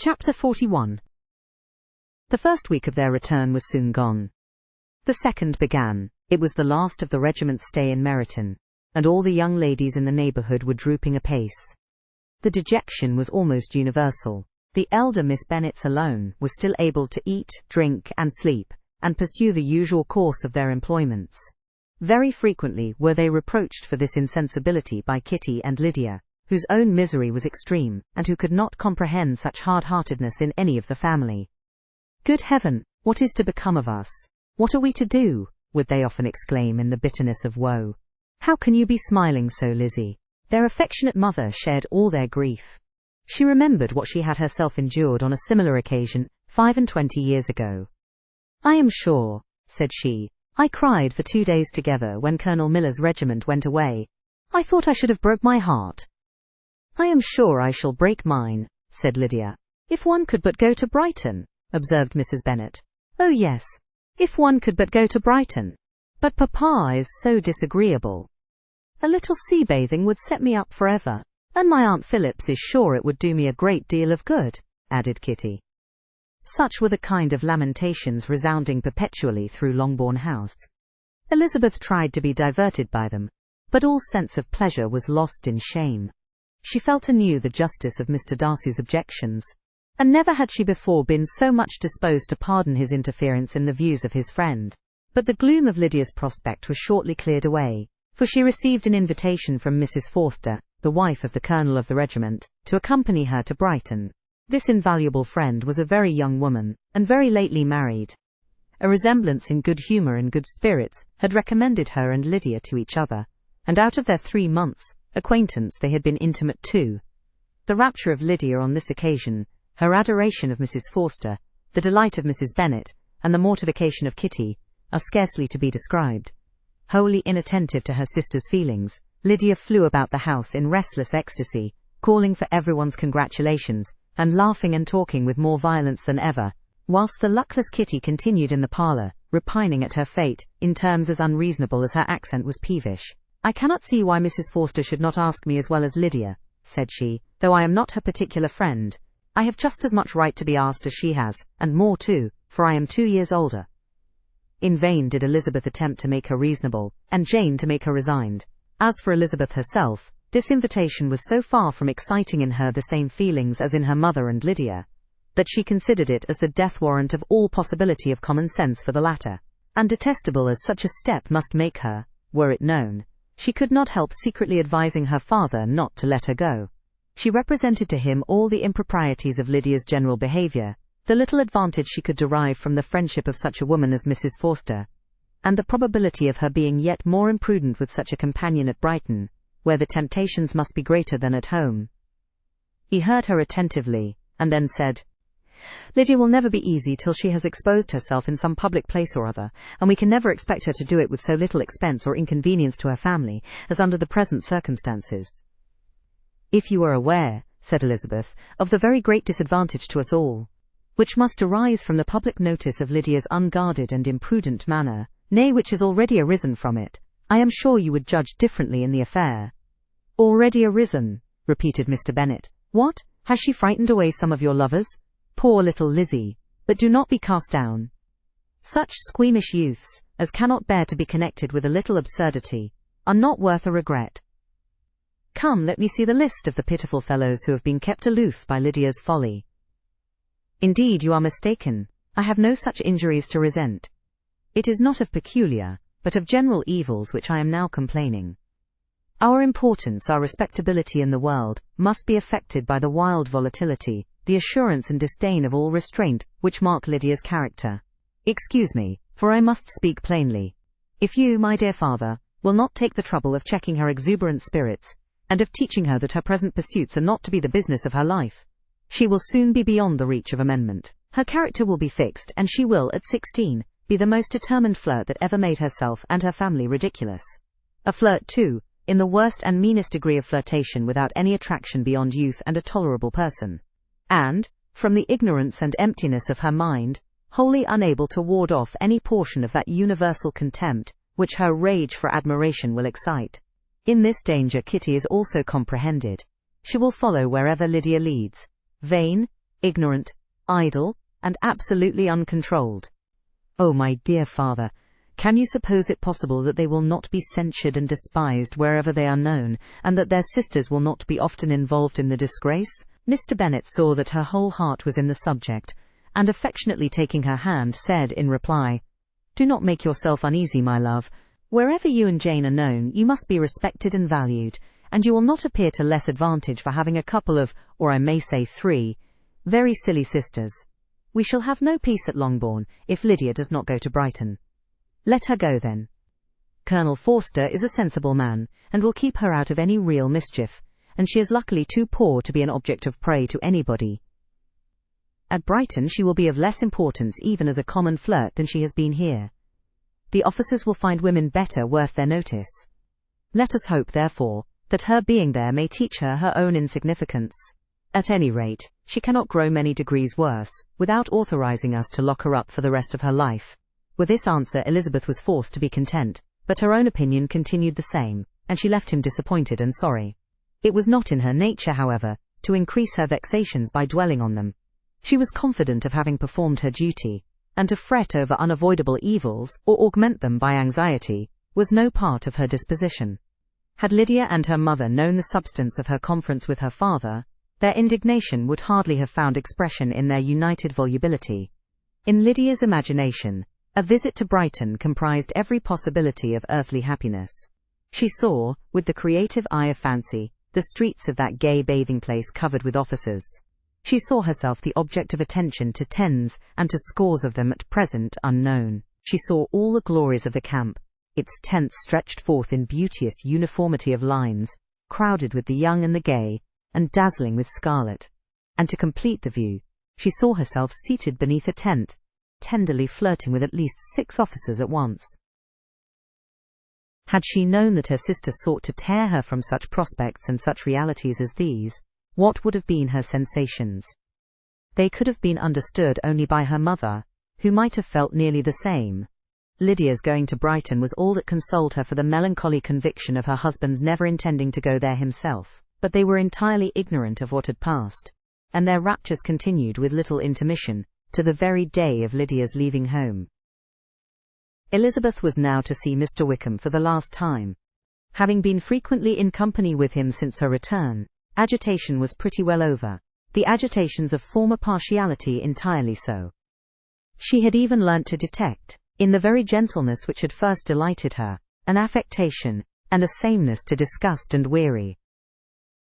Chapter 41. The first week of their return was soon gone. The second began. It was the last of the regiment's stay in Meryton, and all the young ladies in the neighbourhood were drooping apace. The dejection was almost universal. The elder Miss Bennets alone was still able to eat, drink, and sleep, and pursue the usual course of their employments. Very frequently were they reproached for this insensibility by Kitty and Lydia, whose own misery was extreme, and who could not comprehend such hard-heartedness in any of the family. "Good heaven, what is to become of us? What are we to do?" would they often exclaim in the bitterness of woe. "How can you be smiling so, Lizzie?" Their affectionate mother shared all their grief. She remembered what she had herself endured on a similar occasion 25 years ago. "I am sure," said she, "I cried for 2 days together when Colonel Miller's regiment went away. I thought I should have broke my heart." "I am sure I shall break mine," said Lydia. "If one could but go to Brighton," observed Mrs. Bennet. "Oh yes, if one could but go to Brighton. But papa is so disagreeable. A little sea bathing would set me up forever, and my Aunt Phillips is sure it would do me a great deal of good," added Kitty. Such were the kind of lamentations resounding perpetually through Longbourn House. Elizabeth tried to be diverted by them, but all sense of pleasure was lost in shame. She felt anew the justice of Mr. Darcy's objections, and never had she before been so much disposed to pardon his interference in the views of his friend. But the gloom of Lydia's prospect was shortly cleared away, for she received an invitation from Mrs. Forster, the wife of the colonel of the regiment, to accompany her to Brighton. This invaluable friend was a very young woman, and very lately married. A resemblance in good humour and good spirits had recommended her and Lydia to each other, and out of their 3 months' acquaintance they had been intimate too. The rapture of Lydia on this occasion, her adoration of Mrs. Forster, the delight of Mrs. Bennet, and the mortification of Kitty, are scarcely to be described. Wholly inattentive to her sister's feelings, Lydia flew about the house in restless ecstasy, calling for everyone's congratulations, and laughing and talking with more violence than ever, whilst the luckless Kitty continued in the parlour, repining at her fate, in terms as unreasonable as her accent was peevish. "I cannot see why Mrs. Forster should not ask me as well as Lydia," said she, "though I am not her particular friend. I have just as much right to be asked as she has, and more too, for I am 2 years older." In vain did Elizabeth attempt to make her reasonable, and Jane to make her resigned. As for Elizabeth herself, this invitation was so far from exciting in her the same feelings as in her mother and Lydia, that she considered it as the death warrant of all possibility of common sense for the latter, and detestable as such a step must make her, were it known, she could not help secretly advising her father not to let her go. She represented to him all the improprieties of Lydia's general behaviour, the little advantage she could derive from the friendship of such a woman as Mrs. Forster, and the probability of her being yet more imprudent with such a companion at Brighton, where the temptations must be greater than at home. He heard her attentively, and then said, "Lydia will never be easy till she has exposed herself in some public place or other, and we can never expect her to do it with so little expense or inconvenience to her family as under the present circumstances." "If you were aware," said Elizabeth, "of the very great disadvantage to us all, which must arise from the public notice of Lydia's unguarded and imprudent manner, nay, which has already arisen from it, I am sure you would judge differently in the affair." "Already arisen," repeated Mr. Bennet. "What, has she frightened away some of your lovers? Poor little Lizzie! But do not be cast down. Such squeamish youths, as cannot bear to be connected with a little absurdity, are not worth a regret. Come, let me see the list of the pitiful fellows who have been kept aloof by Lydia's folly." "Indeed, you are mistaken. I have no such injuries to resent. It is not of peculiar, but of general evils which I am now complaining. Our importance, our respectability in the world, must be affected by the wild volatility, the assurance and disdain of all restraint, which mark Lydia's character. Excuse me, for I must speak plainly. If you, my dear father, will not take the trouble of checking her exuberant spirits, and of teaching her that her present pursuits are not to be the business of her life, she will soon be beyond the reach of amendment. Her character will be fixed, and she will, at 16, be the most determined flirt that ever made herself and her family ridiculous. A flirt, too, in the worst and meanest degree of flirtation, without any attraction beyond youth and a tolerable person. And, from the ignorance and emptiness of her mind, wholly unable to ward off any portion of that universal contempt which her rage for admiration will excite. In this danger Kitty is also comprehended. She will follow wherever Lydia leads. Vain, ignorant, idle, and absolutely uncontrolled. Oh, my dear father, can you suppose it possible that they will not be censured and despised wherever they are known, and that their sisters will not be often involved in the disgrace? Mr. Bennet saw that her whole heart was in the subject, and affectionately taking her hand, said in reply, "Do not make yourself uneasy, my love. Wherever you and Jane are known, you must be respected and valued, and you will not appear to less advantage for having a couple of, or I may say 3, very silly sisters. We shall have no peace at Longbourn if Lydia does not go to Brighton. Let her go then. Colonel Forster is a sensible man, and will keep her out of any real mischief, and she is luckily too poor to be an object of prey to anybody. At Brighton she will be of less importance even as a common flirt than she has been here. The officers will find women better worth their notice. Let us hope, therefore, that her being there may teach her her own insignificance. At any rate, she cannot grow many degrees worse, without authorizing us to lock her up for the rest of her life." With this answer Elizabeth was forced to be content, but her own opinion continued the same, and she left him disappointed and sorry. It was not in her nature, however, to increase her vexations by dwelling on them. She was confident of having performed her duty, and to fret over unavoidable evils, or augment them by anxiety, was no part of her disposition. Had Lydia and her mother known the substance of her conference with her father, their indignation would hardly have found expression in their united volubility. In Lydia's imagination, a visit to Brighton comprised every possibility of earthly happiness. She saw, with the creative eye of fancy, the streets of that gay bathing place covered with officers. She saw herself the object of attention to tens and to scores of them at present unknown. She saw all the glories of the camp, its tents stretched forth in beauteous uniformity of lines, crowded with the young and the gay, and dazzling with scarlet. And to complete the view, she saw herself seated beneath a tent, tenderly flirting with at least 6 officers at once. Had she known that her sister sought to tear her from such prospects and such realities as these, what would have been her sensations? They could have been understood only by her mother, who might have felt nearly the same. Lydia's going to Brighton was all that consoled her for the melancholy conviction of her husband's never intending to go there himself, but they were entirely ignorant of what had passed, and their raptures continued with little intermission, to the very day of Lydia's leaving home. Elizabeth was now to see Mr. Wickham for the last time. Having been frequently in company with him since her return, agitation was pretty well over, the agitations of former partiality entirely so. She had even learnt to detect, in the very gentleness which had first delighted her, an affectation, and a sameness to disgust and weary.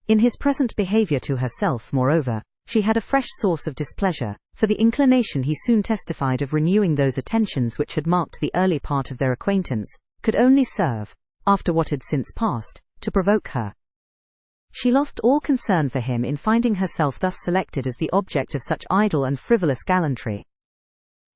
In his present behaviour to herself, moreover, she had a fresh source of displeasure, for the inclination he soon testified of renewing those attentions which had marked the early part of their acquaintance, could only serve, after what had since passed, to provoke her. She lost all concern for him in finding herself thus selected as the object of such idle and frivolous gallantry.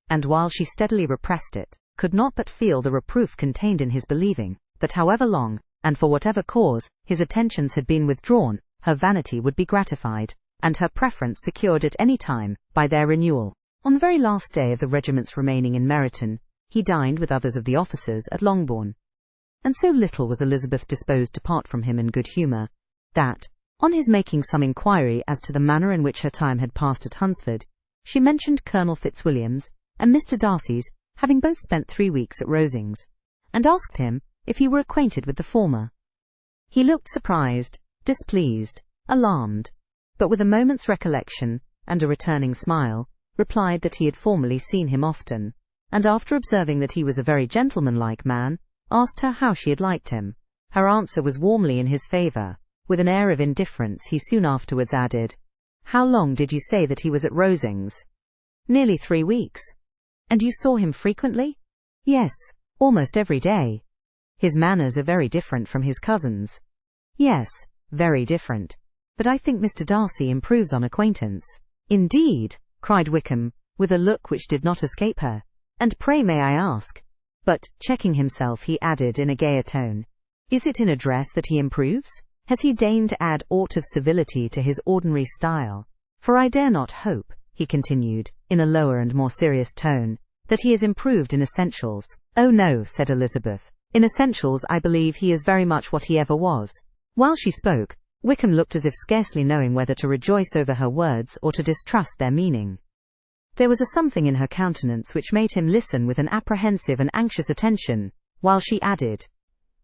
And while she steadily repressed it, could not but feel the reproof contained in his believing, that however long, and for whatever cause, his attentions had been withdrawn, her vanity would be gratified, and her preference secured at any time, by their renewal. On the very last day of the regiment's remaining in Meryton, he dined with others of the officers at Longbourn. And so little was Elizabeth disposed to part from him in good humour, that, on his making some inquiry as to the manner in which her time had passed at Hunsford, she mentioned Colonel Fitzwilliam's and Mr. Darcy's having both spent 3 weeks at Rosings, and asked him if he were acquainted with the former. He looked surprised, displeased, alarmed, but with a moment's recollection, and a returning smile, replied that he had formerly seen him often, and after observing that he was a very gentlemanlike man, asked her how she had liked him. Her answer was warmly in his favour. With an air of indifference he soon afterwards added, "How long did you say that he was at Rosings?" "Nearly 3 weeks." "And you saw him frequently?" "Yes, almost every day." "His manners are very different from his cousin's." "Yes, very different. But I think Mr. Darcy improves on acquaintance." "Indeed!" cried Wickham, with a look which did not escape her. "And pray may I ask—" But, checking himself, he added in a gayer tone, "Is it in address that he improves? Has he deigned to add aught of civility to his ordinary style? For I dare not hope," he continued, in a lower and more serious tone, "that he has improved in essentials." "Oh no," said Elizabeth. "In essentials I believe he is very much what he ever was." While she spoke, Wickham looked as if scarcely knowing whether to rejoice over her words or to distrust their meaning. There was a something in her countenance which made him listen with an apprehensive and anxious attention, while she added,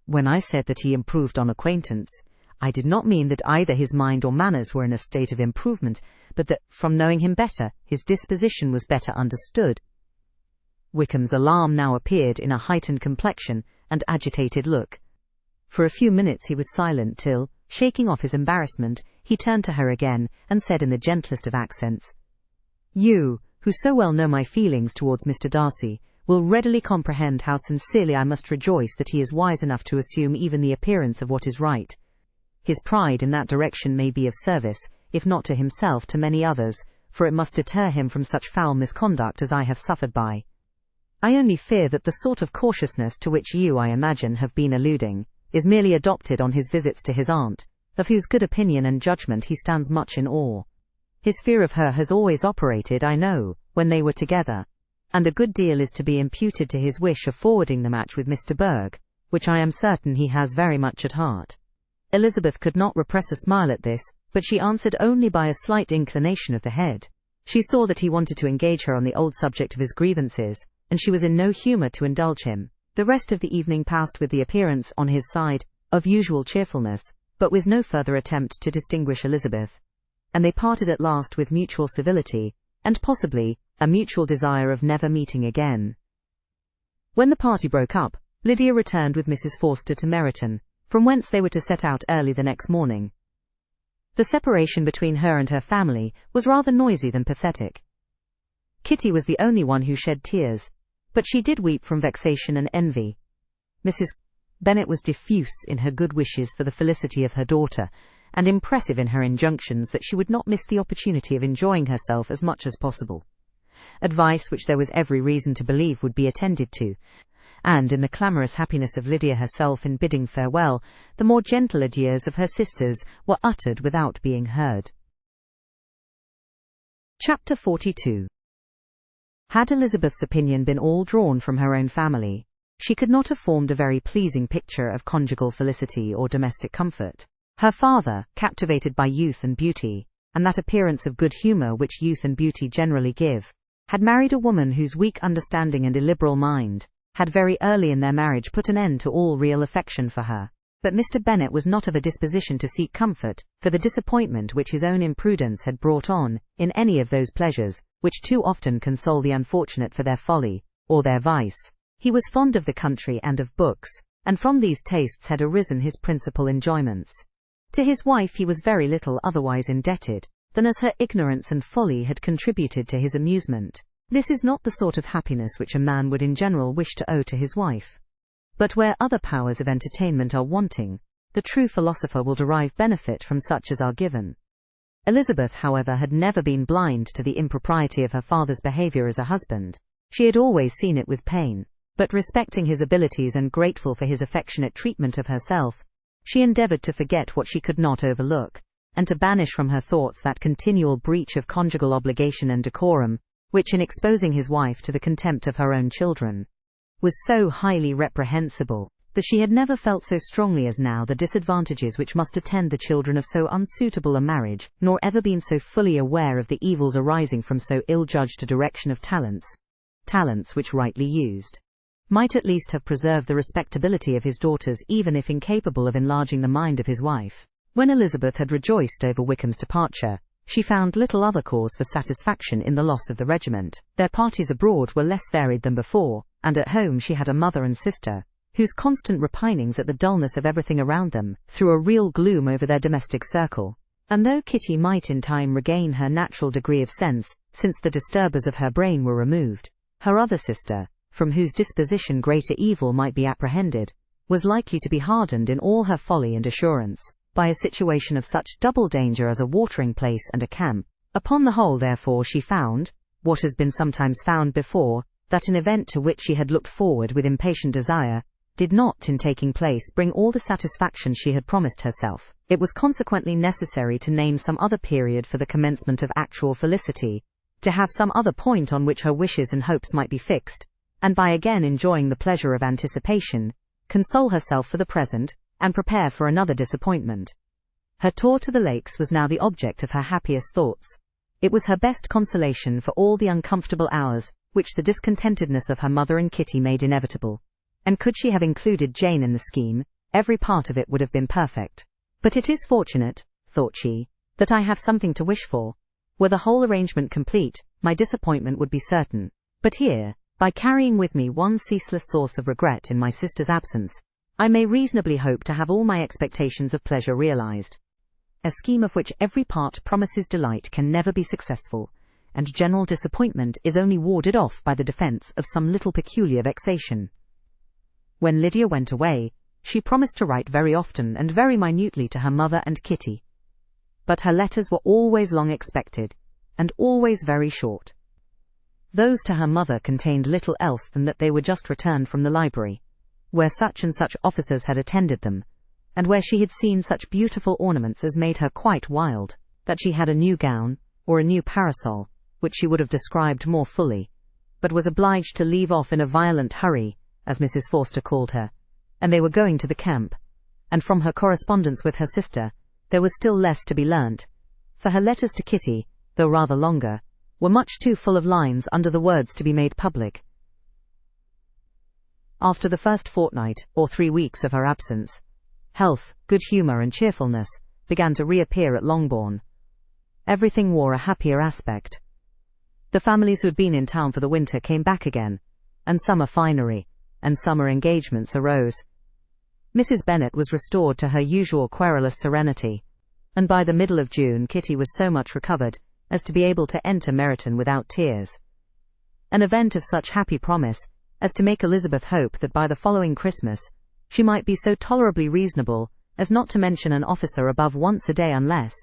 "When I said that he improved on acquaintance, I did not mean that either his mind or manners were in a state of improvement, but that, from knowing him better, his disposition was better understood." Wickham's alarm now appeared in a heightened complexion and agitated look. For a few minutes he was silent till, shaking off his embarrassment, he turned to her again and said in the gentlest of accents, "You, who so well know my feelings towards Mr. Darcy, will readily comprehend how sincerely I must rejoice that he is wise enough to assume even the appearance of what is right. His pride in that direction may be of service, if not to himself, to many others, for it must deter him from such foul misconduct as I have suffered by. I only fear that the sort of cautiousness to which you, I imagine, have been alluding, is merely adopted on his visits to his aunt, of whose good opinion and judgment he stands much in awe. His fear of her has always operated, I know, when they were together, and a good deal is to be imputed to his wish of forwarding the match with Mr. Berg, which I am certain he has very much at heart." Elizabeth could not repress a smile at this, but she answered only by a slight inclination of the head. She saw that he wanted to engage her on the old subject of his grievances, and she was in no humour to indulge him. The rest of the evening passed with the appearance, on his side, of usual cheerfulness, but with no further attempt to distinguish Elizabeth, and they parted at last with mutual civility, and possibly a mutual desire of never meeting again. When the party broke up, Lydia returned with Mrs. Forster to Meryton, from whence they were to set out early the next morning. The separation between her and her family was rather noisy than pathetic. Kitty was the only one who shed tears, but she did weep from vexation and envy. Mrs. Bennet was diffuse in her good wishes for the felicity of her daughter, and impressive in her injunctions that she would not miss the opportunity of enjoying herself as much as possible. Advice which there was every reason to believe would be attended to, and in the clamorous happiness of Lydia herself in bidding farewell, the more gentle adieus of her sisters were uttered without being heard. Chapter 42. Had Elizabeth's opinion been all drawn from her own family, she could not have formed a very pleasing picture of conjugal felicity or domestic comfort. Her father, captivated by youth and beauty, and that appearance of good humour which youth and beauty generally give, had married a woman whose weak understanding and illiberal mind had very early in their marriage put an end to all real affection for her. But Mr. Bennet was not of a disposition to seek comfort for the disappointment which his own imprudence had brought on in any of those pleasures which too often console the unfortunate for their folly or their vice. He was fond of the country and of books, and from these tastes had arisen his principal enjoyments. To his wife he was very little otherwise indebted than as her ignorance and folly had contributed to his amusement. This is not the sort of happiness which a man would in general wish to owe to his wife. But where other powers of entertainment are wanting, the true philosopher will derive benefit from such as are given. Elizabeth, however, had never been blind to the impropriety of her father's behaviour as a husband. She had always seen it with pain, but respecting his abilities and grateful for his affectionate treatment of herself, she endeavoured to forget what she could not overlook, and to banish from her thoughts that continual breach of conjugal obligation and decorum, which, in exposing his wife to the contempt of her own children, was so highly reprehensible, that she had never felt so strongly as now the disadvantages which must attend the children of so unsuitable a marriage, nor ever been so fully aware of the evils arising from so ill-judged a direction of talents which, rightly used, might at least have preserved the respectability of his daughters, even if incapable of enlarging the mind of his wife. When Elizabeth had rejoiced over Wickham's departure, she found little other cause for satisfaction in the loss of the regiment. Their parties abroad were less varied than before, and at home she had a mother and sister, whose constant repinings at the dullness of everything around them threw a real gloom over their domestic circle. And though Kitty might in time regain her natural degree of sense, since the disturbers of her brain were removed, her other sister, from whose disposition greater evil might be apprehended, was likely to be hardened in all her folly and assurance by a situation of such double danger as a watering place and a camp. Upon the whole, therefore, she found, what has been sometimes found before, that an event to which she had looked forward with impatient desire did not, in taking place, bring all the satisfaction she had promised herself. It was consequently necessary to name some other period for the commencement of actual felicity, to have some other point on which her wishes and hopes might be fixed, and by again enjoying the pleasure of anticipation, console herself for the present, and prepare for another disappointment. Her tour to the lakes was now the object of her happiest thoughts. It was her best consolation for all the uncomfortable hours which the discontentedness of her mother and Kitty made inevitable. And could she have included Jane in the scheme, every part of it would have been perfect. But it is fortunate, thought she, that I have something to wish for. Were the whole arrangement complete, my disappointment would be certain. But here, by carrying with me one ceaseless source of regret in my sister's absence, I may reasonably hope to have all my expectations of pleasure realized. A scheme of which every part promises delight can never be successful, and general disappointment is only warded off by the defense of some little peculiar vexation. When Lydia went away, she promised to write very often and very minutely to her mother and Kitty. But her letters were always long expected, and always very short. Those to her mother contained little else than that they were just returned from the library, where such and such officers had attended them, and where she had seen such beautiful ornaments as made her quite wild, that she had a new gown, or a new parasol, which she would have described more fully, but was obliged to leave off in a violent hurry, as Mrs. Forster called her, and they were going to the camp, and from her correspondence with her sister, there was still less to be learnt, for her letters to Kitty, though rather longer, were much too full of lines under the words to be made public. After the first fortnight, or 3 weeks of her absence, health, good humour and cheerfulness began to reappear at Longbourn. Everything wore a happier aspect. The families who had been in town for the winter came back again, and summer finery, and summer engagements arose. Mrs. Bennet was restored to her usual querulous serenity, and by the middle of June Kitty was so much recovered as to be able to enter Meryton without tears. An event of such happy promise as to make Elizabeth hope that by the following Christmas she might be so tolerably reasonable as not to mention an officer above once a day unless,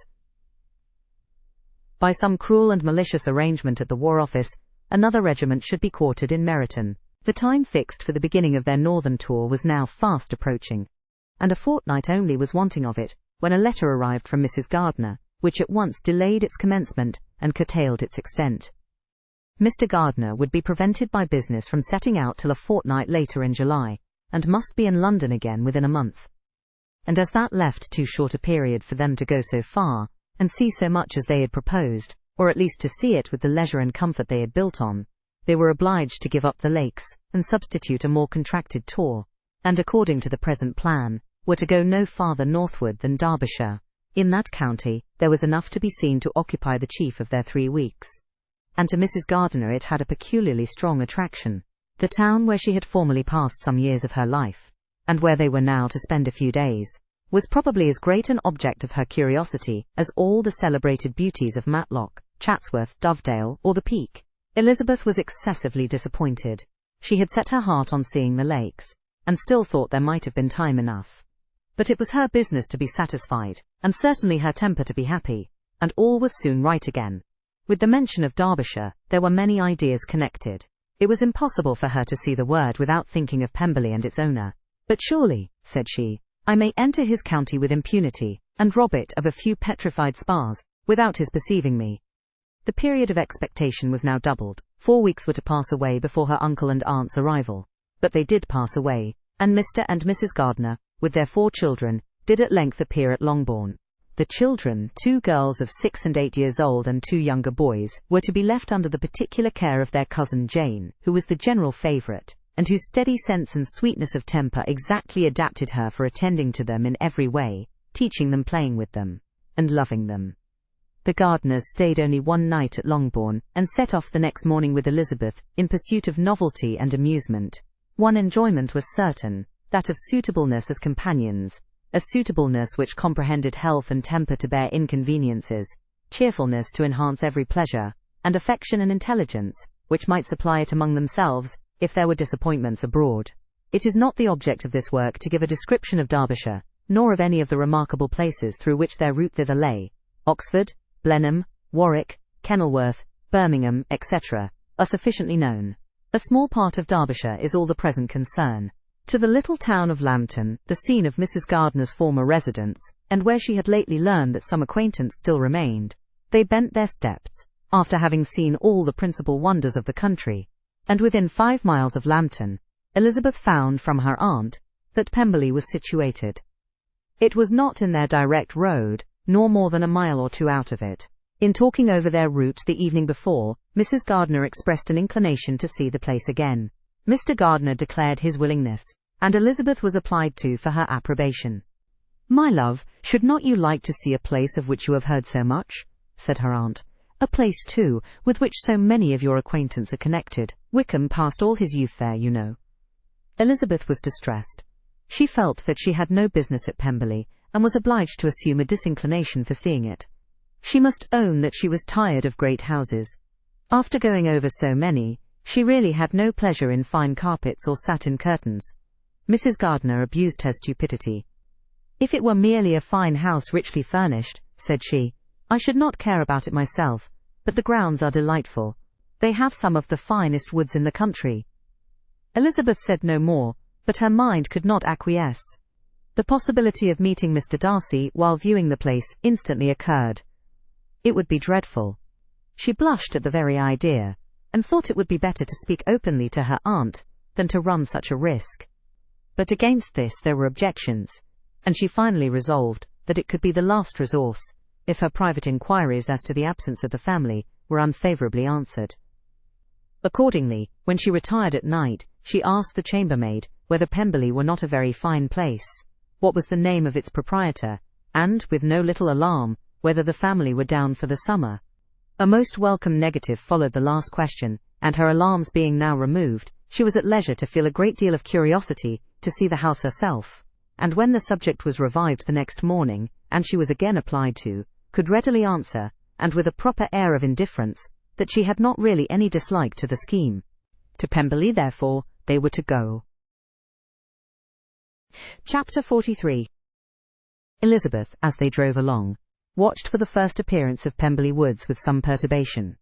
by some cruel and malicious arrangement at the War Office, another regiment should be quartered in Meryton. The time fixed for the beginning of their northern tour was now fast approaching, and a fortnight only was wanting of it, when a letter arrived from Mrs. Gardiner, which at once delayed its commencement and curtailed its extent. Mr. Gardiner would be prevented by business from setting out till a fortnight later in July, and must be in London again within a month. And as that left too short a period for them to go so far, and see so much as they had proposed, or at least to see it with the leisure and comfort they had built on, they were obliged to give up the lakes, and substitute a more contracted tour, and according to the present plan, were to go no farther northward than Derbyshire. In that county, there was enough to be seen to occupy the chief of their 3 weeks. And to Mrs. Gardiner it had a peculiarly strong attraction. The town where she had formerly passed some years of her life, and where they were now to spend a few days, was probably as great an object of her curiosity as all the celebrated beauties of Matlock, Chatsworth, Dovedale, or the Peak. Elizabeth was excessively disappointed. She had set her heart on seeing the lakes, and still thought there might have been time enough. But it was her business to be satisfied, and certainly her temper to be happy, and all was soon right again. With the mention of Derbyshire, there were many ideas connected. It was impossible for her to see the word without thinking of Pemberley and its owner. But surely, said she, I may enter his county with impunity, and rob it of a few petrified spars, without his perceiving me. The period of expectation was now doubled. 4 weeks were to pass away before her uncle and aunt's arrival. But they did pass away, and Mr. and Mrs. Gardiner, with their 4 children, did at length appear at Longbourn. The children, 2 girls of 6 and 8 years old and 2 younger boys, were to be left under the particular care of their cousin Jane, who was the general favourite, and whose steady sense and sweetness of temper exactly adapted her for attending to them in every way, teaching them, playing with them, and loving them. The Gardiners stayed only 1 night at Longbourn, and set off the next morning with Elizabeth, in pursuit of novelty and amusement. One enjoyment was certain, that of suitableness as companions, a suitableness which comprehended health and temper to bear inconveniences, cheerfulness to enhance every pleasure, and affection and intelligence, which might supply it among themselves, if there were disappointments abroad. It is not the object of this work to give a description of Derbyshire, nor of any of the remarkable places through which their route thither lay. Oxford, Blenheim, Warwick, Kenilworth, Birmingham, etc., are sufficiently known. A small part of Derbyshire is all the present concern. To the little town of Lambton, the scene of Mrs. Gardiner's former residence, and where she had lately learned that some acquaintance still remained, they bent their steps, after having seen all the principal wonders of the country, and within 5 miles of Lambton, Elizabeth found from her aunt that Pemberley was situated. It was not in their direct road, nor more than a mile or two out of it. In talking over their route the evening before, Mrs. Gardiner expressed an inclination to see the place again. Mr. Gardiner declared his willingness, and Elizabeth was applied to for her approbation. "My love, should not you like to see a place of which you have heard so much?" said her aunt. "A place, too, with which so many of your acquaintance are connected. Wickham passed all his youth there, you know." Elizabeth was distressed. She felt that she had no business at Pemberley, and was obliged to assume a disinclination for seeing it. She must own that she was tired of great houses. After going over so many, she really had no pleasure in fine carpets or satin curtains. Mrs. Gardiner abused her stupidity. "If it were merely a fine house richly furnished," said she, "I should not care about it myself, but the grounds are delightful. They have some of the finest woods in the country." Elizabeth said no more, but her mind could not acquiesce. The possibility of meeting Mr. Darcy while viewing the place instantly occurred. It would be dreadful. She blushed at the very idea, and thought it would be better to speak openly to her aunt than to run such a risk. But against this there were objections, and she finally resolved that it could be the last resource, if her private inquiries as to the absence of the family were unfavourably answered. Accordingly, when she retired at night, she asked the chambermaid whether Pemberley were not a very fine place, what was the name of its proprietor, and, with no little alarm, whether the family were down for the summer. A most welcome negative followed the last question, and her alarms being now removed, she was at leisure to feel a great deal of curiosity to see the house herself, and when the subject was revived the next morning, and she was again applied to, could readily answer, and with a proper air of indifference, that she had not really any dislike to the scheme. To Pemberley, therefore, they were to go. Chapter 43. Elizabeth, as they drove along, watched for the first appearance of Pemberley Woods with some perturbation,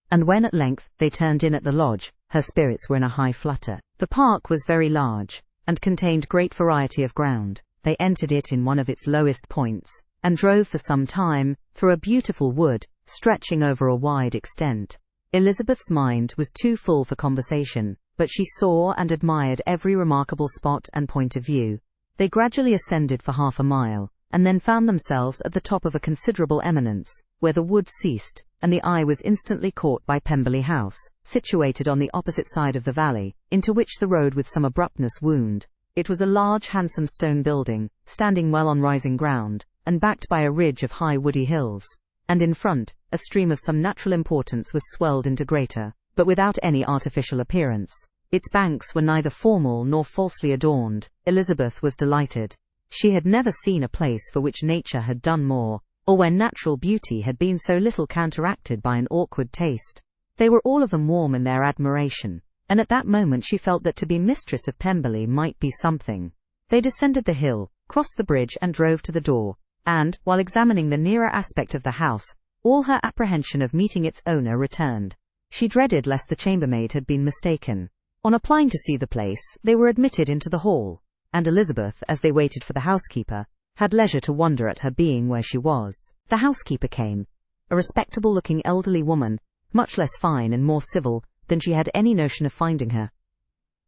and when at length they turned in at the lodge, her spirits were in a high flutter. The park was very large, and contained great variety of ground. They entered it in one of its lowest points, and drove for some time through a beautiful wood, stretching over a wide extent. Elizabeth's mind was too full for conversation, but she saw and admired every remarkable spot and point of view. They gradually ascended for half a mile, and then found themselves at the top of a considerable eminence, where the wood ceased, and the eye was instantly caught by Pemberley House, situated on the opposite side of the valley, into which the road with some abruptness wound. It was a large, handsome stone building, standing well on rising ground, and backed by a ridge of high woody hills, and in front, a stream of some natural importance was swelled into greater, but without any artificial appearance. Its banks were neither formal nor falsely adorned. Elizabeth was delighted. She had never seen a place for which nature had done more, or where natural beauty had been so little counteracted by an awkward taste. They were all of them warm in their admiration, and at that moment she felt that to be mistress of Pemberley might be something. They descended the hill, crossed the bridge and drove to the door, and, while examining the nearer aspect of the house, all her apprehension of meeting its owner returned. She dreaded lest the chambermaid had been mistaken. On applying to see the place, they were admitted into the hall, and Elizabeth, as they waited for the housekeeper, had leisure to wonder at her being where she was. The housekeeper came, a respectable-looking elderly woman, much less fine and more civil than she had any notion of finding her.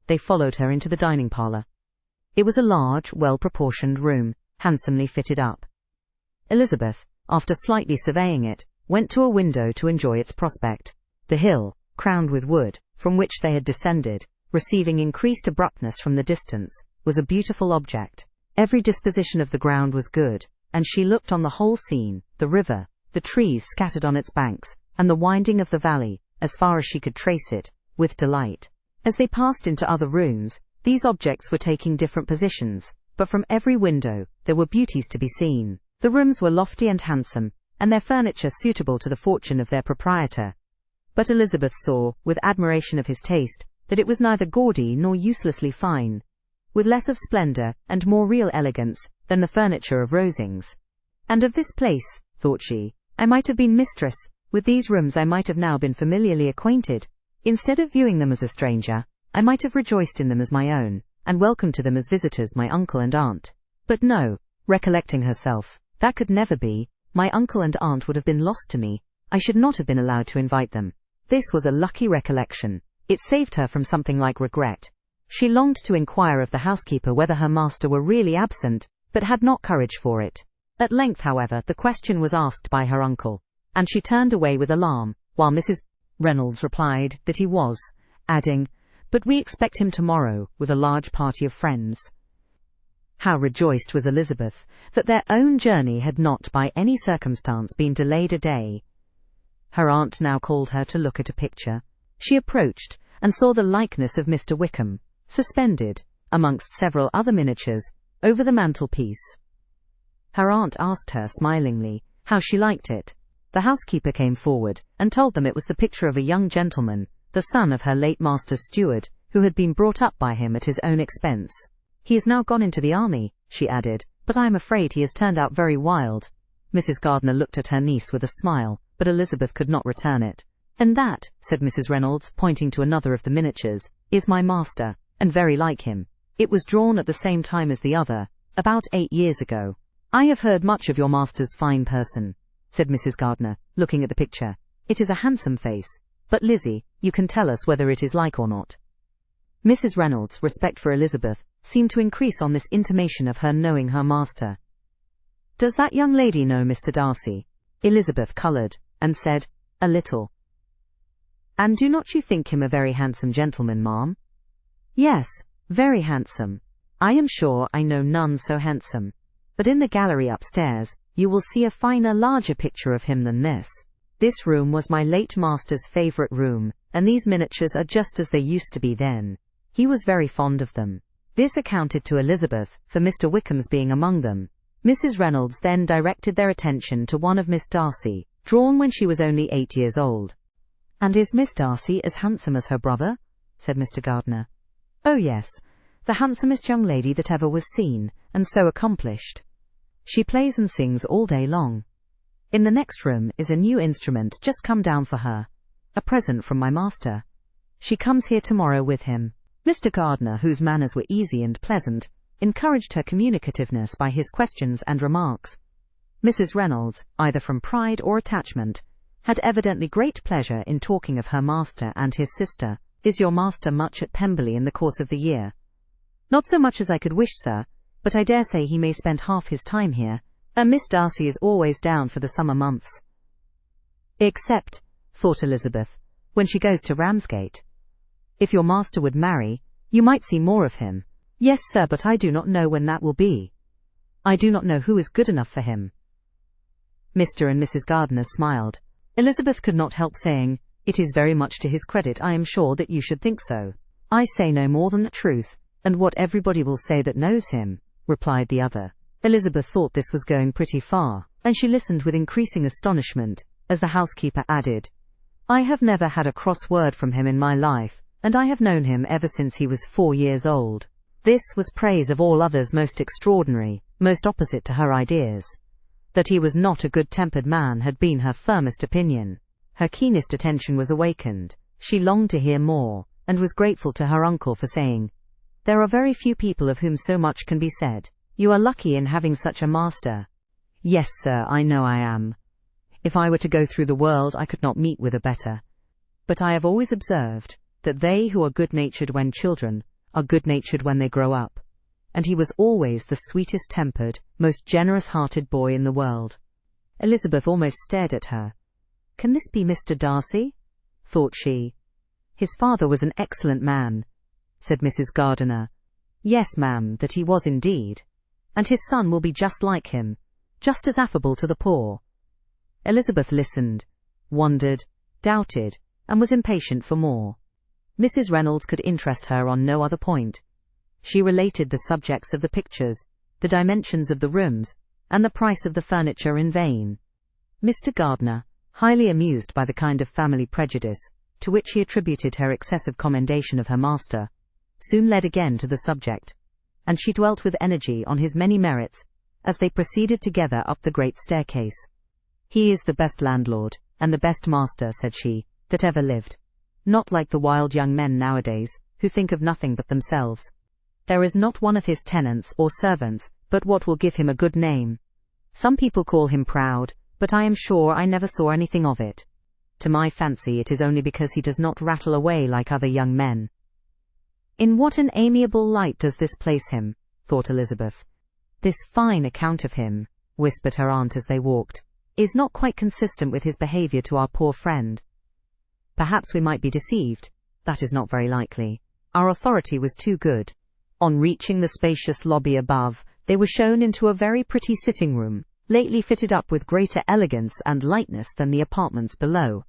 They followed her into the dining parlour. It was a large, well-proportioned room, handsomely fitted up. Elizabeth, after slightly surveying it, went to a window to enjoy its prospect. The hill, crowned with wood, from which they had descended, receiving increased abruptness from the distance, was a beautiful object. Every disposition of the ground was good, and she looked on the whole scene, the river, the trees scattered on its banks, and the winding of the valley, as far as she could trace it, with delight. As they passed into other rooms, these objects were taking different positions, but from every window there were beauties to be seen. The rooms were lofty and handsome, and their furniture suitable to the fortune of their proprietor. But Elizabeth saw, with admiration of his taste, that it was neither gaudy nor uselessly fine, with less of splendour and more real elegance than the furniture of Rosings. And of this place, thought she, I might have been mistress. With these rooms I might have now been familiarly acquainted. Instead of viewing them as a stranger, I might have rejoiced in them as my own, and welcomed to them as visitors my uncle and aunt. But no, recollecting herself, that could never be. My uncle and aunt would have been lost to me. I should not have been allowed to invite them. This was a lucky recollection. It saved her from something like regret. She longed to inquire of the housekeeper whether her master were really absent, but had not courage for it. At length, however, the question was asked by her uncle, and she turned away with alarm, while Mrs. Reynolds replied that he was, adding, "But we expect him tomorrow, with a large party of friends." How rejoiced was Elizabeth that their own journey had not by any circumstance been delayed a day. Her aunt now called her to look at a picture. She approached, and saw the likeness of Mr. Wickham, suspended, amongst several other miniatures, over the mantelpiece. Her aunt asked her, smilingly, how she liked it. The housekeeper came forward, and told them it was the picture of a young gentleman, the son of her late master's steward, who had been brought up by him at his own expense. "He is now gone into the army," she added, "but I am afraid he has turned out very wild." Mrs. Gardiner looked at her niece with a smile, but Elizabeth could not return it. "And that," said Mrs. Reynolds, pointing to another of the miniatures, "is my master, and very like him. It was drawn at the same time as the other, about 8 years ago." "I have heard much of your master's fine person," said Mrs. Gardiner, looking at the picture. "It is a handsome face. But Lizzie, you can tell us whether it is like or not." Mrs. Reynolds' respect for Elizabeth seemed to increase on this intimation of her knowing her master. "Does that young lady know Mr. Darcy?" Elizabeth coloured, and said, "A little." "And do not you think him a very handsome gentleman, ma'am?" "Yes, very handsome. I am sure I know none so handsome. But in the gallery upstairs, you will see a finer, larger picture of him than this. This room was my late master's favourite room, and these miniatures are just as they used to be then. He was very fond of them." This accounted to Elizabeth for Mr. Wickham's being among them. Mrs. Reynolds then directed their attention to one of Miss Darcy, drawn when she was only 8 years old. "And is Miss Darcy as handsome as her brother?" said Mr. Gardiner. "Oh yes, the handsomest young lady that ever was seen, and so accomplished. She plays and sings all day long. In the next room is a new instrument just come down for her, a present from my master. She comes here tomorrow with him." Mr. Gardiner, whose manners were easy and pleasant, encouraged her communicativeness by his questions and remarks. Mrs. Reynolds, either from pride or attachment, had evidently great pleasure in talking of her master and his sister. "Is your master much at Pemberley in the course of the year?" "Not so much as I could wish, sir, but I dare say he may spend half his time here, and Miss Darcy is always down for the summer months." "Except," thought Elizabeth, "when she goes to Ramsgate. If your master would marry, you might see more of him." "Yes, sir, but I do not know when that will be. I do not know who is good enough for him." Mr. and Mrs. Gardiner smiled. Elizabeth could not help saying, "It is very much to his credit, I am sure, that you should think so." "I say no more than the truth, and what everybody will say that knows him," replied the other. Elizabeth thought this was going pretty far, and she listened with increasing astonishment, as the housekeeper added, "I have never had a cross word from him in my life, and I have known him ever since he was 4 years old." This was praise of all others most extraordinary, most opposite to her ideas. That he was not a good-tempered man had been her firmest opinion. Her keenest attention was awakened. She longed to hear more, and was grateful to her uncle for saying, "There are very few people of whom so much can be said. You are lucky in having such a master." "Yes, sir, I know I am. If I were to go through the world, I could not meet with a better. But I have always observed that they who are good-natured when children are good-natured when they grow up, and he was always the sweetest-tempered, most generous-hearted boy in the world." Elizabeth almost stared at her. "Can this be Mr. Darcy?" thought she. "His father was an excellent man," said Mrs. Gardiner. "Yes, ma'am, that he was indeed. And his son will be just like him, just as affable to the poor." Elizabeth listened, wondered, doubted, and was impatient for more. Mrs. Reynolds could interest her on no other point. She related the subjects of the pictures, the dimensions of the rooms, and the price of the furniture in vain. Mr. Gardiner, highly amused by the kind of family prejudice to which he attributed her excessive commendation of her master, soon led again to the subject, and she dwelt with energy on his many merits as they proceeded together up the great staircase. "He is the best landlord, and the best master," said she, "that ever lived. Not like the wild young men nowadays, who think of nothing but themselves. There is not one of his tenants or servants but what will give him a good name. Some people call him proud, but I am sure I never saw anything of it. To my fancy it is only because he does not rattle away like other young men." "In what an amiable light does this place him," thought Elizabeth. "This fine account of him," whispered her aunt as they walked, "is not quite consistent with his behaviour to our poor friend. Perhaps we might be deceived. That is not very likely. Our authority was too good." On reaching the spacious lobby above, they were shown into a very pretty sitting room, lately fitted up with greater elegance and lightness than the apartments below,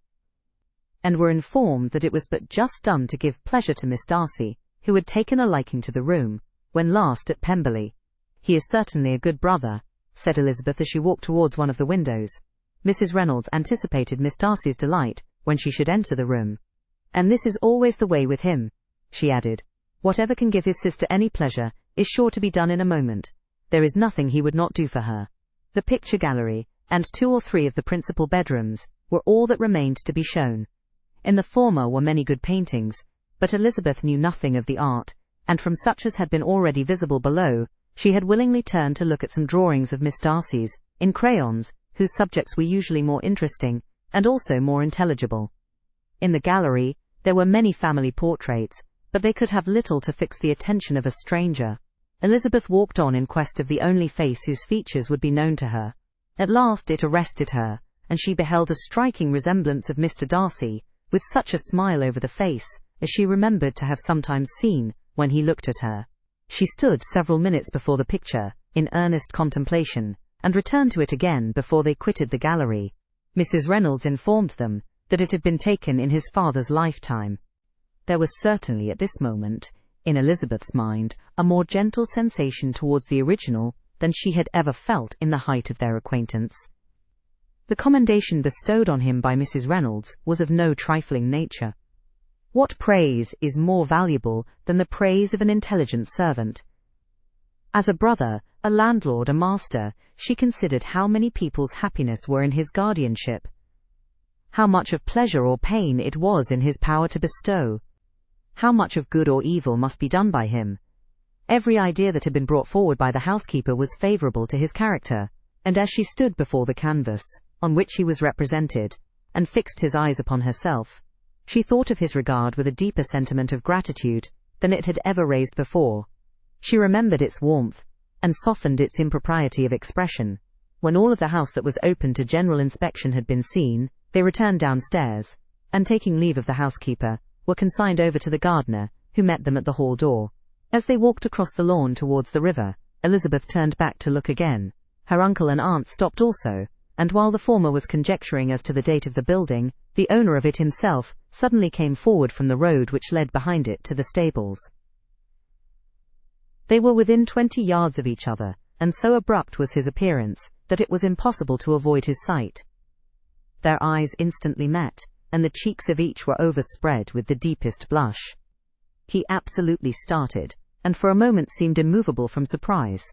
and were informed that it was but just done to give pleasure to Miss Darcy, who had taken a liking to the room, when last at Pemberley. "He is certainly a good brother," said Elizabeth as she walked towards one of the windows. Mrs. Reynolds anticipated Miss Darcy's delight when she should enter the room. "And this is always the way with him," she added. "Whatever can give his sister any pleasure is sure to be done in a moment. There is nothing he would not do for her." The picture gallery, and 2 or 3 of the principal bedrooms, were all that remained to be shown. In the former were many good paintings, but Elizabeth knew nothing of the art, and from such as had been already visible below, she had willingly turned to look at some drawings of Miss Darcy's, in crayons, whose subjects were usually more interesting, and also more intelligible. In the gallery, there were many family portraits, but they could have little to fix the attention of a stranger. Elizabeth walked on in quest of the only face whose features would be known to her. At last it arrested her, and she beheld a striking resemblance of Mr. Darcy, with such a smile over the face, as she remembered to have sometimes seen, when he looked at her. She stood several minutes before the picture, in earnest contemplation, and returned to it again before they quitted the gallery. Mrs. Reynolds informed them that it had been taken in his father's lifetime. There was certainly at this moment, in Elizabeth's mind, a more gentle sensation towards the original than she had ever felt in the height of their acquaintance. The commendation bestowed on him by Mrs. Reynolds was of no trifling nature. What praise is more valuable than the praise of an intelligent servant? As a brother, a landlord, a master, she considered how many people's happiness were in his guardianship, how much of pleasure or pain it was in his power to bestow, how much of good or evil must be done by him. Every idea that had been brought forward by the housekeeper was favourable to his character, and as she stood before the canvas, on which he was represented, and fixed his eyes upon herself, she thought of his regard with a deeper sentiment of gratitude than it had ever raised before. She remembered its warmth, and softened its impropriety of expression. When all of the house that was open to general inspection had been seen, they returned downstairs, and taking leave of the housekeeper, were consigned over to the gardener, who met them at the hall door. As they walked across the lawn towards the river, Elizabeth turned back to look again. Her uncle and aunt stopped also, and while the former was conjecturing as to the date of the building, the owner of it himself suddenly came forward from the road which led behind it to the stables. They were within 20 yards of each other, and so abrupt was his appearance that it was impossible to avoid his sight. Their eyes instantly met, and the cheeks of each were overspread with the deepest blush. He absolutely started, and for a moment seemed immovable from surprise,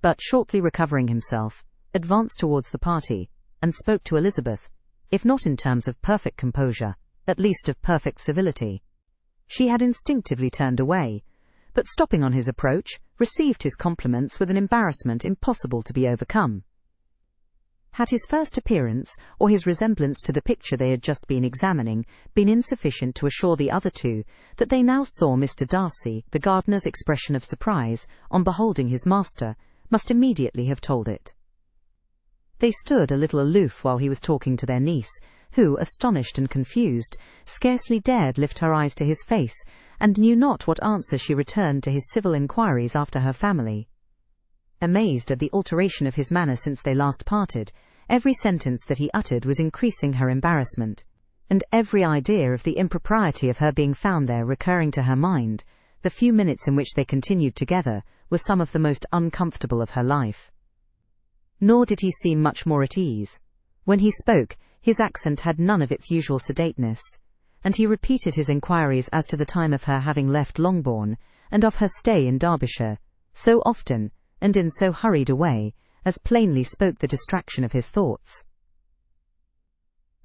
but shortly recovering himself, advanced towards the party, and spoke to Elizabeth, if not in terms of perfect composure, at least of perfect civility. She had instinctively turned away, but stopping on his approach, received his compliments with an embarrassment impossible to be overcome. Had his first appearance, or his resemblance to the picture they had just been examining, been insufficient to assure the other two that they now saw Mr. Darcy, the gardener's expression of surprise on beholding his master must immediately have told it. They stood a little aloof while he was talking to their niece, who, astonished and confused, scarcely dared lift her eyes to his face, and knew not what answer she returned to his civil inquiries after her family. Amazed at the alteration of his manner since they last parted, every sentence that he uttered was increasing her embarrassment, and every idea of the impropriety of her being found there recurring to her mind, the few minutes in which they continued together were some of the most uncomfortable of her life. Nor did he seem much more at ease. When he spoke, his accent had none of its usual sedateness, and he repeated his inquiries as to the time of her having left Longbourn, and of her stay in Derbyshire, so often, and in so hurried a way, as plainly spoke the distraction of his thoughts.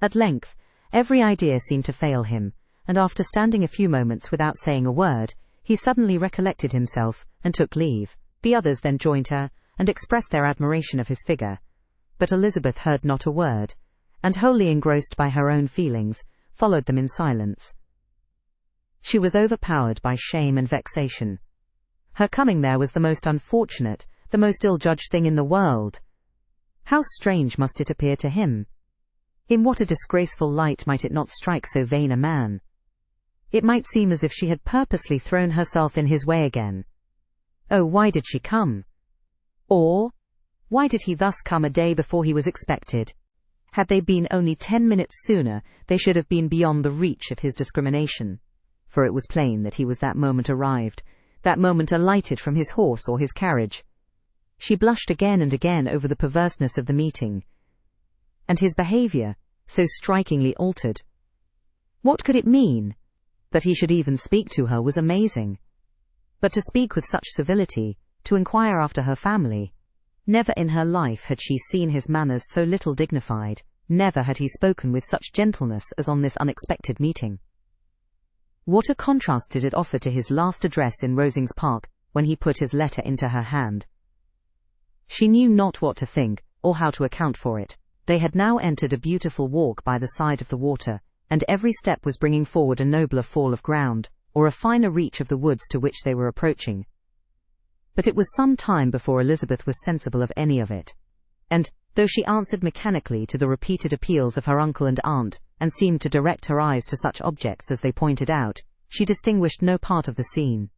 At length, every idea seemed to fail him, and after standing a few moments without saying a word, he suddenly recollected himself, and took leave. The others then joined her, and expressed their admiration of his figure. But Elizabeth heard not a word, and wholly engrossed by her own feelings, followed them in silence. She was overpowered by shame and vexation. Her coming there was the most unfortunate, the most ill-judged thing in the world. How strange must it appear to him? In what a disgraceful light might it not strike so vain a man? It might seem as if she had purposely thrown herself in his way again. Oh, why did she come? Or, why did he thus come a day before he was expected? Had they been only 10 minutes sooner, they should have been beyond the reach of his discrimination. For it was plain that he was that moment arrived, that moment alighted from his horse or his carriage. She blushed again and again over the perverseness of the meeting. And his behaviour, so strikingly altered. What could it mean? That he should even speak to her was amazing. But to speak with such civility, to inquire after her family. Never in her life had she seen his manners so little dignified, never had he spoken with such gentleness as on this unexpected meeting. What a contrast did it offer to his last address in Rosings Park, when he put his letter into her hand. She knew not what to think, or how to account for it. They had now entered a beautiful walk by the side of the water, and every step was bringing forward a nobler fall of ground, or a finer reach of the woods to which they were approaching. But it was some time before Elizabeth was sensible of any of it. And, though she answered mechanically to the repeated appeals of her uncle and aunt, and seemed to direct her eyes to such objects as they pointed out, she distinguished no part of the scene.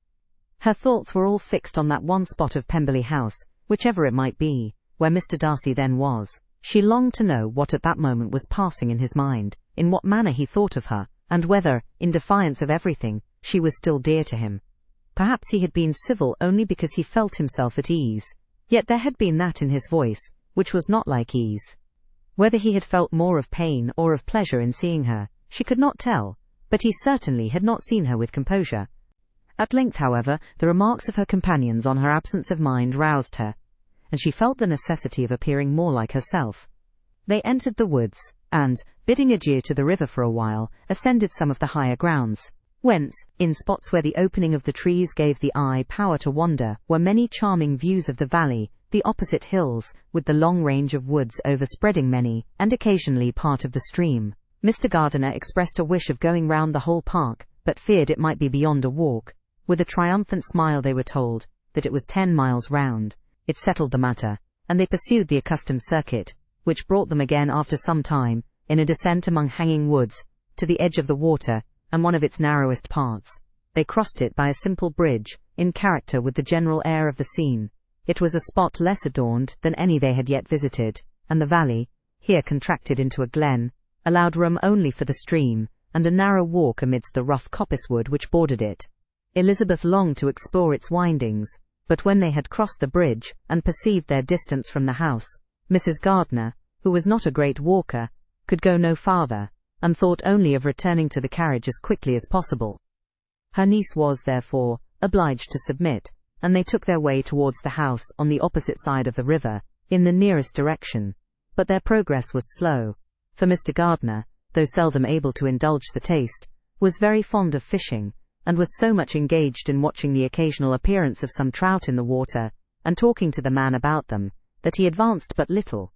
Her thoughts were all fixed on that one spot of Pemberley House, whichever it might be, where Mr. Darcy then was. She longed to know what at that moment was passing in his mind, in what manner he thought of her, and whether, in defiance of everything, she was still dear to him. Perhaps he had been civil only because he felt himself at ease, yet there had been that in his voice, which was not like ease. Whether he had felt more of pain or of pleasure in seeing her, she could not tell, but he certainly had not seen her with composure. At length, however, the remarks of her companions on her absence of mind roused her, and she felt the necessity of appearing more like herself. They entered the woods, and, bidding adieu to the river for a while, ascended some of the higher grounds, whence, in spots where the opening of the trees gave the eye power to wander, were many charming views of the valley, the opposite hills, with the long range of woods overspreading many, and occasionally part of the stream. Mr. Gardiner expressed a wish of going round the whole park, but feared it might be beyond a walk. With a triumphant smile they were told that it was 10 miles round. It settled the matter, and they pursued the accustomed circuit, which brought them again after some time, in a descent among hanging woods, to the edge of the water, and one of its narrowest parts. They crossed it by a simple bridge, in character with the general air of the scene. It was a spot less adorned than any they had yet visited, and the valley, here contracted into a glen, allowed room only for the stream, and a narrow walk amidst the rough coppicewood which bordered it. Elizabeth longed to explore its windings, but when they had crossed the bridge, and perceived their distance from the house, Mrs. Gardiner, who was not a great walker, could go no farther, and thought only of returning to the carriage as quickly as possible. Her niece was, therefore, obliged to submit, and they took their way towards the house on the opposite side of the river, in the nearest direction. But their progress was slow, for Mr. Gardiner, though seldom able to indulge the taste, was very fond of fishing, and was so much engaged in watching the occasional appearance of some trout in the water, and talking to the man about them, that he advanced but little.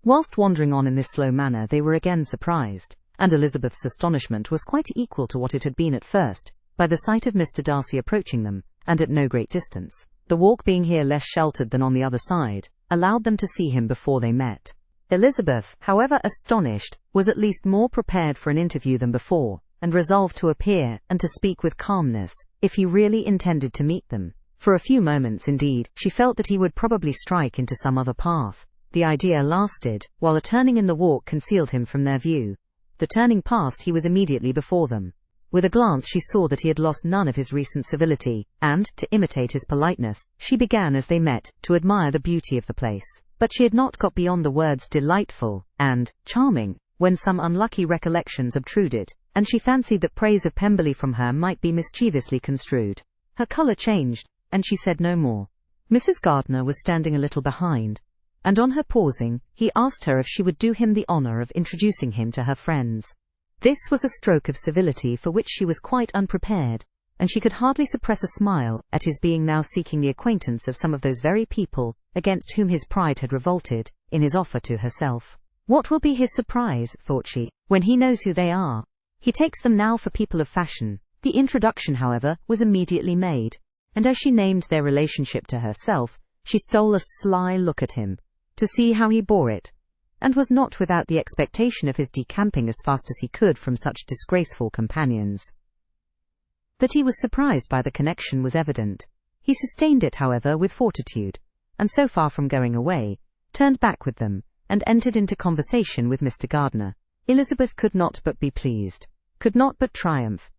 Whilst wandering on in this slow manner, they were again surprised, and Elizabeth's astonishment was quite equal to what it had been at first, by the sight of Mr. Darcy approaching them, and at no great distance. The walk being here less sheltered than on the other side, allowed them to see him before they met. Elizabeth, however astonished, was at least more prepared for an interview than before, and resolved to appear and to speak with calmness, if he really intended to meet them. For a few moments, indeed, she felt that he would probably strike into some other path. The idea lasted, while a turning in the walk concealed him from their view. The turning past, he was immediately before them. With a glance she saw that he had lost none of his recent civility, and, to imitate his politeness, she began as they met, to admire the beauty of the place. But she had not got beyond the words delightful, and charming, when some unlucky recollections obtruded, and she fancied that praise of Pemberley from her might be mischievously construed. Her colour changed, and she said no more. Mrs. Gardiner was standing a little behind, and on her pausing, he asked her if she would do him the honour of introducing him to her friends. This was a stroke of civility for which she was quite unprepared, and she could hardly suppress a smile at his being now seeking the acquaintance of some of those very people against whom his pride had revolted, in his offer to herself. What will be his surprise, thought she, when he knows who they are? He takes them now for people of fashion. The introduction, however, was immediately made, and as she named their relationship to herself, She stole a sly look at him, to see how he bore it, and was not without the expectation of his decamping as fast as he could from such disgraceful companions. That he was surprised by the connection was evident. He sustained it, however, with fortitude, and so far from going away, turned back with them, and entered into conversation with Mr. Gardiner. Elizabeth could not but be pleased, could not but triumph.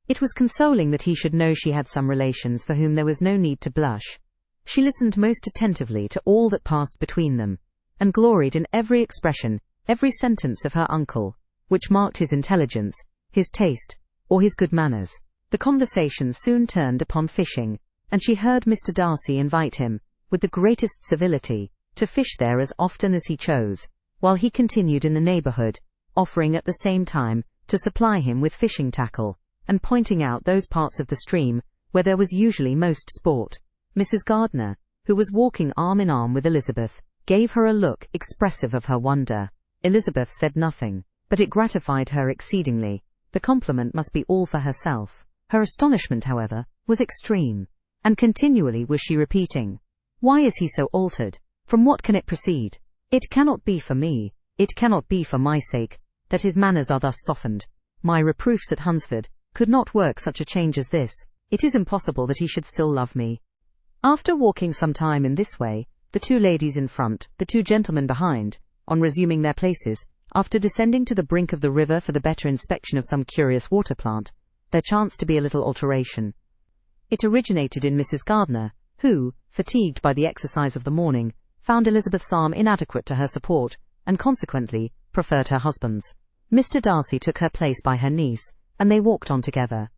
It was consoling that he should know she had some relations for whom there was no need to blush. She listened most attentively to all that passed between them, and gloried in every expression, every sentence of her uncle, which marked his intelligence, his taste, or his good manners. The conversation soon turned upon fishing, and she heard Mr. Darcy invite him, with the greatest civility, to fish there as often as he chose, while he continued in the neighbourhood, offering at the same time to supply him with fishing tackle, and pointing out those parts of the stream where there was usually most sport. Mrs. Gardiner, who was walking arm in arm with Elizabeth, gave her a look expressive of her wonder. Elizabeth said nothing, but it gratified her exceedingly. The compliment must be all for herself. Her astonishment, however, was extreme, and continually was she repeating, "Why is he so altered? From what can it proceed? It cannot be for me, it cannot be for my sake, that his manners are thus softened. My reproofs at Hunsford could not work such a change as this. It is impossible that he should still love me." After walking some time in this way, the two ladies in front, the two gentlemen behind, on resuming their places, after descending to the brink of the river for the better inspection of some curious water plant, there chanced to be a little alteration. It originated in Mrs. Gardiner, who, fatigued by the exercise of the morning, found Elizabeth's arm inadequate to her support, and consequently preferred her husband's. Mr. Darcy took her place by her niece, and they walked on together.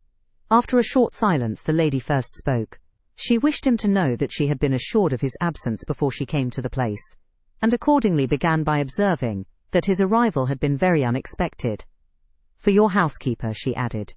After a short silence, the lady first spoke. She wished him to know that she had been assured of his absence before she came to the place, and accordingly began by observing that his arrival had been very unexpected. "For your housekeeper," she added,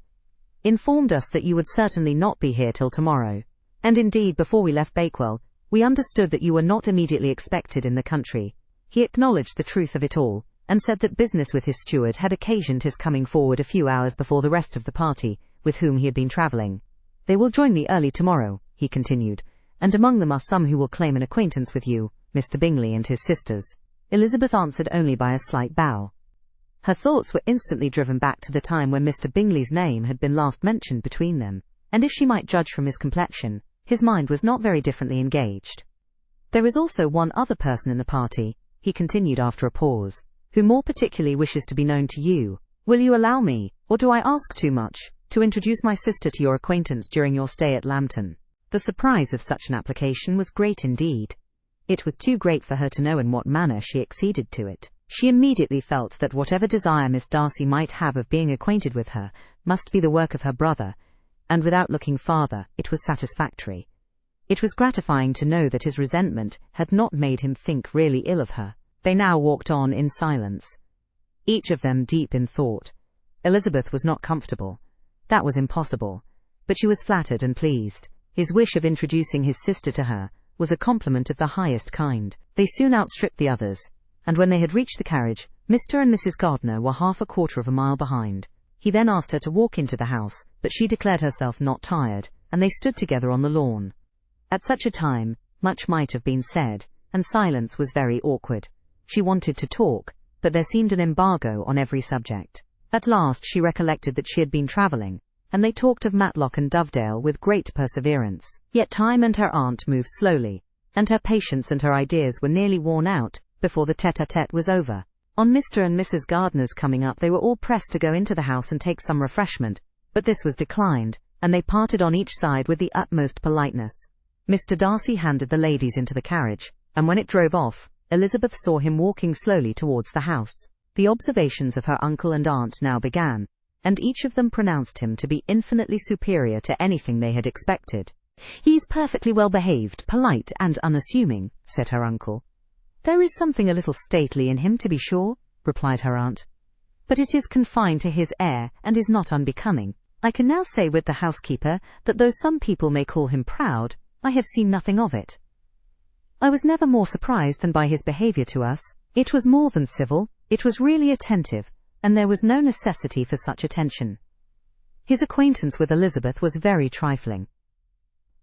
"informed us that you would certainly not be here till tomorrow, and indeed before we left Bakewell, we understood that you were not immediately expected in the country." He acknowledged the truth of it all, and said that business with his steward had occasioned his coming forward a few hours before the rest of the party, with whom he had been travelling. "They will join me early tomorrow," he continued, "and among them are some who will claim an acquaintance with you, Mr. Bingley and his sisters." Elizabeth answered only by a slight bow. Her thoughts were instantly driven back to the time when Mr. Bingley's name had been last mentioned between them, and if she might judge from his complexion, his mind was not very differently engaged. "There is also one other person in the party," he continued after a pause, "who more particularly wishes to be known to you. Will you allow me, or do I ask too much, to introduce my sister to your acquaintance during your stay at Lambton?" The surprise of such an application was great indeed. It was too great for her to know in what manner she acceded to it. She immediately felt that whatever desire Miss Darcy might have of being acquainted with her must be the work of her brother, and without looking farther, it was satisfactory. It was gratifying to know that his resentment had not made him think really ill of her. They now walked on in silence, each of them deep in thought. Elizabeth was not comfortable. That was impossible. But she was flattered and pleased. His wish of introducing his sister to her was a compliment of the highest kind. They soon outstripped the others, and when they had reached the carriage, Mr. and Mrs. Gardiner were half a quarter of a mile behind. He then asked her to walk into the house, but she declared herself not tired, and they stood together on the lawn. At such a time, much might have been said, and silence was very awkward. She wanted to talk, but there seemed an embargo on every subject. At last she recollected that she had been travelling, and they talked of Matlock and Dovedale with great perseverance. Yet time and her aunt moved slowly, and her patience and her ideas were nearly worn out before the tete-a-tete was over. On Mr. and Mrs. Gardiner's coming up, they were all pressed to go into the house and take some refreshment, but this was declined, and they parted on each side with the utmost politeness. Mr. Darcy handed the ladies into the carriage, and when it drove off, Elizabeth saw him walking slowly towards the house. The observations of her uncle and aunt now began, and each of them pronounced him to be infinitely superior to anything they had expected. "He's perfectly well behaved, polite, and unassuming," said her uncle. "There is something a little stately in him, to be sure," replied her aunt, "but it is confined to his air, and is not unbecoming. I can now say with the housekeeper that though some people may call him proud, I have seen nothing of it. I was never more surprised than by his behaviour to us. It was more than civil, it was really attentive, and there was no necessity for such attention. His acquaintance with Elizabeth was very trifling."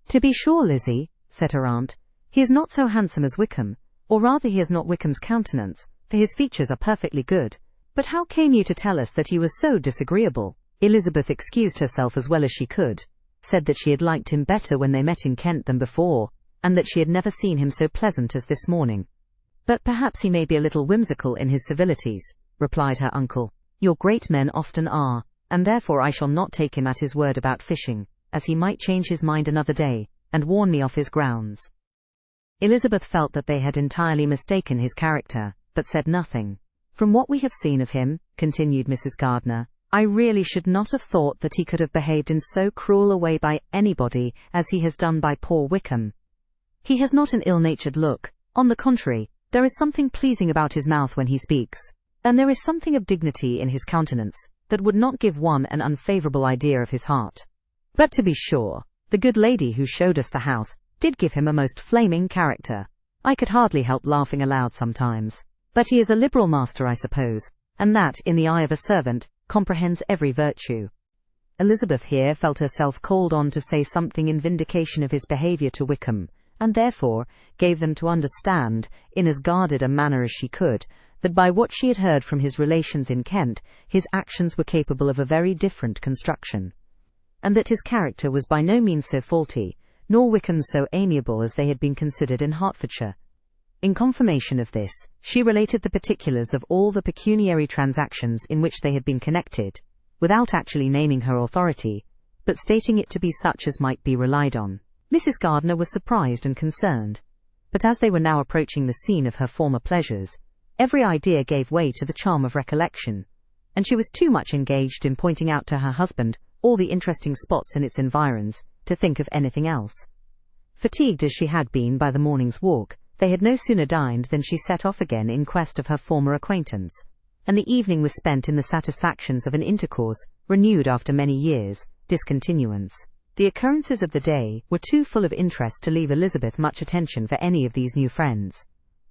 "To be sure, Lizzie," said her aunt, He is not so handsome as Wickham, or rather he has not Wickham's countenance, for his features are perfectly good. But how came you to tell us that he was so disagreeable?" Elizabeth excused herself as well as she could, said that she had liked him better when they met in Kent than before, and that she had never seen him so pleasant as this morning. "But perhaps he may be a little whimsical in his civilities," replied her uncle. "Your great men often are, and therefore I shall not take him at his word about fishing, as he might change his mind another day, and warn me off his grounds." Elizabeth felt that they had entirely mistaken his character, but said nothing. "From what we have seen of him," continued Mrs. Gardiner, "I really should not have thought that he could have behaved in so cruel a way by anybody as he has done by poor Wickham. He has not an ill-natured look. On the contrary, there is something pleasing about his mouth when he speaks, and there is something of dignity in his countenance that would not give one an unfavourable idea of his heart. But to be sure, the good lady who showed us the house did give him a most flaming character. I could hardly help laughing aloud sometimes. But he is a liberal master, I suppose, and that, in the eye of a servant, comprehends every virtue." Elizabeth here felt herself called on to say something in vindication of his behaviour to Wickham, and therefore gave them to understand, in as guarded a manner as she could, that by what she had heard from his relations in Kent, his actions were capable of a very different construction, and that his character was by no means so faulty, nor Wickham so amiable as they had been considered in Hertfordshire. In confirmation of this, she related the particulars of all the pecuniary transactions in which they had been connected, without actually naming her authority, but stating it to be such as might be relied on. Mrs. Gardiner was surprised and concerned, but as they were now approaching the scene of her former pleasures, every idea gave way to the charm of recollection, and she was too much engaged in pointing out to her husband all the interesting spots in its environs to think of anything else. Fatigued as she had been by the morning's walk, they had no sooner dined than she set off again in quest of her former acquaintance, and the evening was spent in the satisfactions of an intercourse renewed after many years' discontinuance. The occurrences of the day were too full of interest to leave Elizabeth much attention for any of these new friends,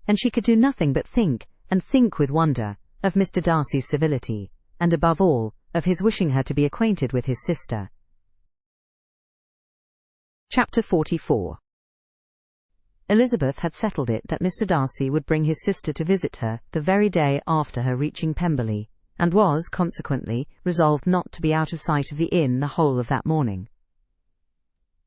and she could do nothing but think, and think with wonder, of Mr. Darcy's civility, and above all, of his wishing her to be acquainted with his sister. Chapter 44. Elizabeth had settled it that Mr. Darcy would bring his sister to visit her the very day after her reaching Pemberley, and was, consequently, resolved not to be out of sight of the inn the whole of that morning.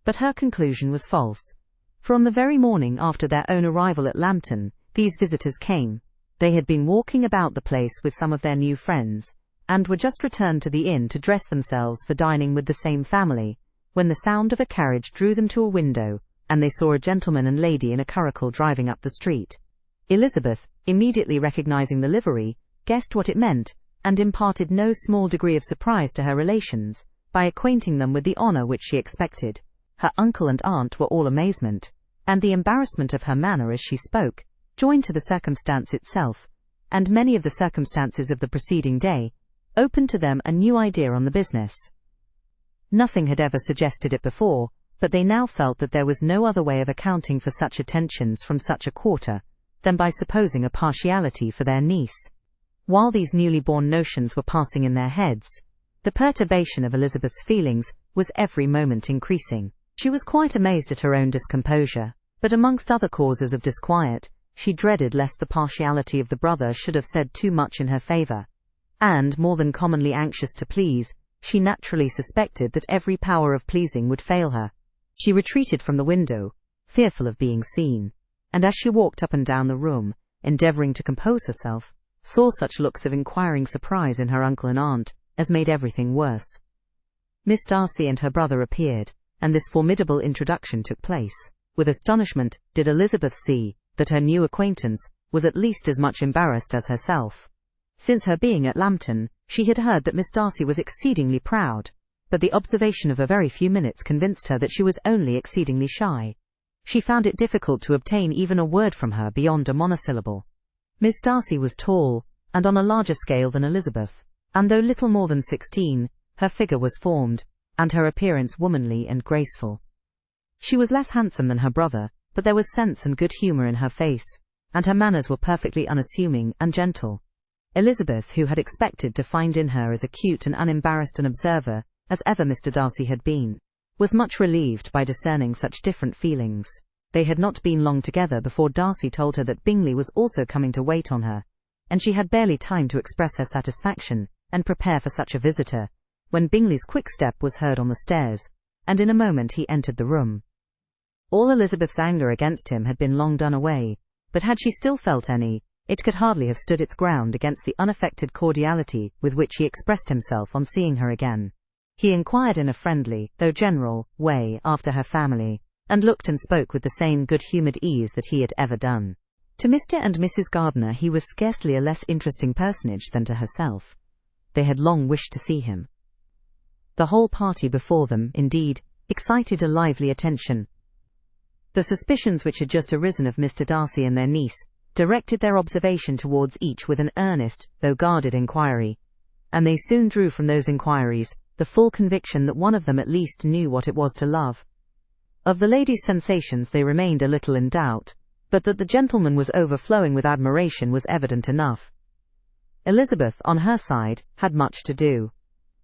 But her conclusion was false, for on the very morning after their own arrival at Lambton, these visitors came. They had been walking about the place with some of their new friends, and were just returned to the inn to dress themselves for dining with the same family, when the sound of a carriage drew them to a window, and they saw a gentleman and lady in a curricle driving up the street. Elizabeth, immediately recognizing the livery, guessed what it meant, and imparted no small degree of surprise to her relations, by acquainting them with the honour which she expected. Her uncle and aunt were all amazement, and the embarrassment of her manner as she spoke, joined to the circumstance itself, and many of the circumstances of the preceding day, opened to them a new idea on the business. Nothing had ever suggested it before, but they now felt that there was no other way of accounting for such attentions from such a quarter, than by supposing a partiality for their niece. While these newly born notions were passing in their heads, the perturbation of Elizabeth's feelings was every moment increasing. She was quite amazed at her own discomposure, but amongst other causes of disquiet, she dreaded lest the partiality of the brother should have said too much in her favour, and, more than commonly anxious to please, she naturally suspected that every power of pleasing would fail her. She retreated from the window, fearful of being seen, and as she walked up and down the room, endeavouring to compose herself, saw such looks of inquiring surprise in her uncle and aunt as made everything worse. Miss Darcy and her brother appeared, and this formidable introduction took place. With astonishment did Elizabeth see that her new acquaintance was at least as much embarrassed as herself. Since her being at Lambton, she had heard that Miss Darcy was exceedingly proud, but the observation of a very few minutes convinced her that she was only exceedingly shy. She found it difficult to obtain even a word from her beyond a monosyllable. Miss Darcy was tall, and on a larger scale than Elizabeth, and though little more than 16, her figure was formed, and her appearance womanly and graceful. She was less handsome than her brother, but there was sense and good humour in her face, and her manners were perfectly unassuming and gentle. Elizabeth, who had expected to find in her as acute and unembarrassed an observer as ever Mr. Darcy had been, was much relieved by discerning such different feelings. They had not been long together before Darcy told her that Bingley was also coming to wait on her, and she had barely time to express her satisfaction and prepare for such a visitor, when Bingley's quick step was heard on the stairs, and in a moment he entered the room. All Elizabeth's anger against him had been long done away, but had she still felt any, it could hardly have stood its ground against the unaffected cordiality with which he expressed himself on seeing her again. He inquired in a friendly, though general, way after her family, and looked and spoke with the same good-humoured ease that he had ever done. To Mr. and Mrs. Gardiner he was scarcely a less interesting personage than to herself. They had long wished to see him. The whole party before them, indeed, excited a lively attention. The suspicions which had just arisen of Mr. Darcy and their niece directed their observation towards each with an earnest, though guarded inquiry, and they soon drew from those inquiries the full conviction that one of them at least knew what it was to love. Of the lady's sensations they remained a little in doubt, but that the gentleman was overflowing with admiration was evident enough. Elizabeth, on her side, had much to do.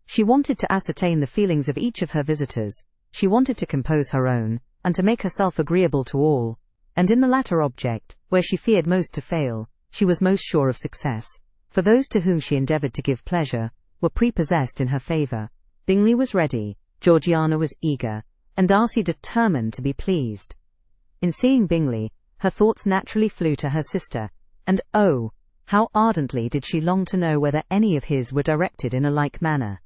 She wanted to ascertain the feelings of each of her visitors, she wanted to compose her own, and to make herself agreeable to all, and in the latter object, where she feared most to fail, she was most sure of success, for those to whom she endeavoured to give pleasure were prepossessed in her favour. Bingley was ready, Georgiana was eager, and Darcy determined to be pleased. In seeing Bingley, her thoughts naturally flew to her sister, and oh, how ardently did she long to know whether any of his were directed in a like manner.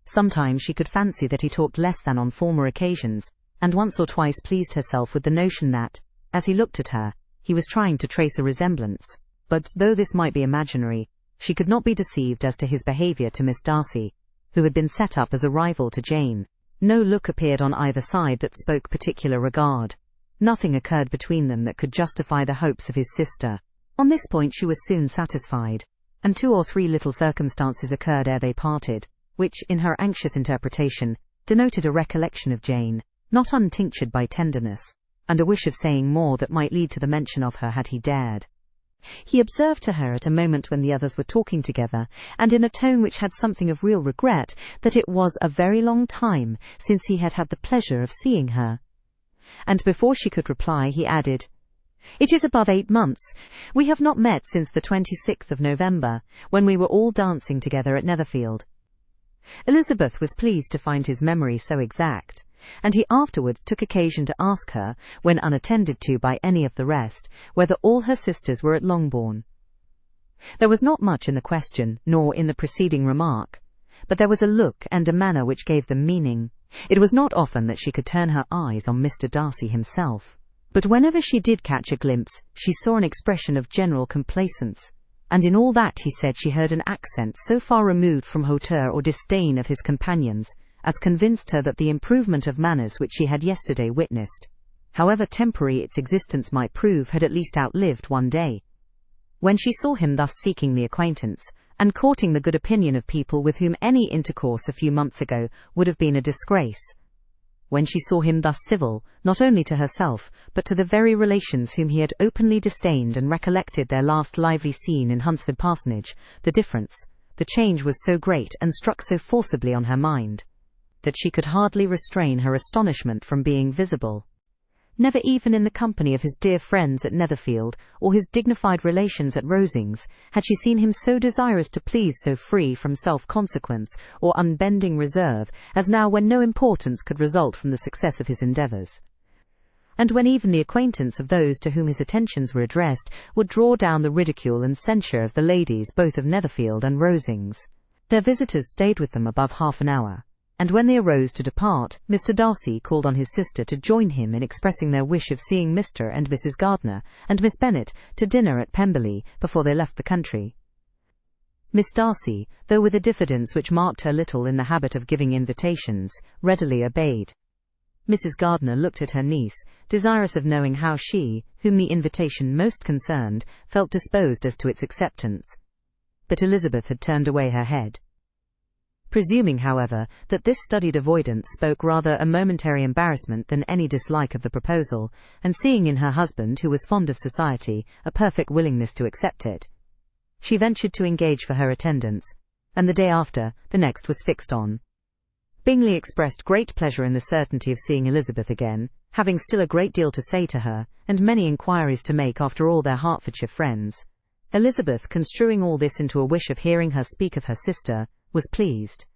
Sometimes she could fancy that he talked less than on former occasions, and once or twice pleased herself with the notion that, as he looked at her, he was trying to trace a resemblance, but though this might be imaginary, she could not be deceived as to his behaviour to Miss Darcy, who had been set up as a rival to Jane. No look appeared on either side that spoke particular regard. Nothing occurred between them that could justify the hopes of his sister. On this point she was soon satisfied, and 2 or 3 little circumstances occurred ere they parted, which, in her anxious interpretation, denoted a recollection of Jane, not untinctured by tenderness, and a wish of saying more that might lead to the mention of her had he dared. He observed to her at a moment when the others were talking together, and in a tone which had something of real regret, that it was a very long time since he had had the pleasure of seeing her. And before she could reply, he added, "It is above 8 months. We have not met since the 26th of November, when we were all dancing together at Netherfield." Elizabeth was pleased to find his memory so exact, and he afterwards took occasion to ask her, when unattended to by any of the rest, whether all her sisters were at Longbourn. There was not much in the question, nor in the preceding remark, but there was a look and a manner which gave them meaning. It was not often that she could turn her eyes on Mr. Darcy himself, but whenever she did catch a glimpse, she saw an expression of general complacence, and in all that he said she heard an accent so far removed from hauteur or disdain of his companions, as convinced her that the improvement of manners which she had yesterday witnessed, however temporary its existence might prove, had at least outlived one day. When she saw him thus seeking the acquaintance, and courting the good opinion of people with whom any intercourse a few months ago would have been a disgrace, when she saw him thus civil, not only to herself, but to the very relations whom he had openly disdained, and recollected their last lively scene in Hunsford Parsonage, the difference, the change was so great and struck so forcibly on her mind, that she could hardly restrain her astonishment from being visible. Never even in the company of his dear friends at Netherfield, or his dignified relations at Rosings, had she seen him so desirous to please, so free from self-consequence or unbending reserve, as now, when no importance could result from the success of his endeavours, and when even the acquaintance of those to whom his attentions were addressed would draw down the ridicule and censure of the ladies both of Netherfield and Rosings. Their visitors stayed with them above half an hour, and when they arose to depart, Mr. Darcy called on his sister to join him in expressing their wish of seeing Mr. and Mrs. Gardiner and Miss Bennet to dinner at Pemberley before they left the country. Miss Darcy, though with a diffidence which marked her little in the habit of giving invitations, readily obeyed. Mrs. Gardiner looked at her niece, desirous of knowing how she, whom the invitation most concerned, felt disposed as to its acceptance. But Elizabeth had turned away her head. Presuming, however, that this studied avoidance spoke rather a momentary embarrassment than any dislike of the proposal, and seeing in her husband, who was fond of society, a perfect willingness to accept it, she ventured to engage for her attendance, and the day after, the next was fixed on. Bingley expressed great pleasure in the certainty of seeing Elizabeth again, having still a great deal to say to her, and many inquiries to make after all their Hertfordshire friends. Elizabeth, construing all this into a wish of hearing her speak of her sister, was pleased,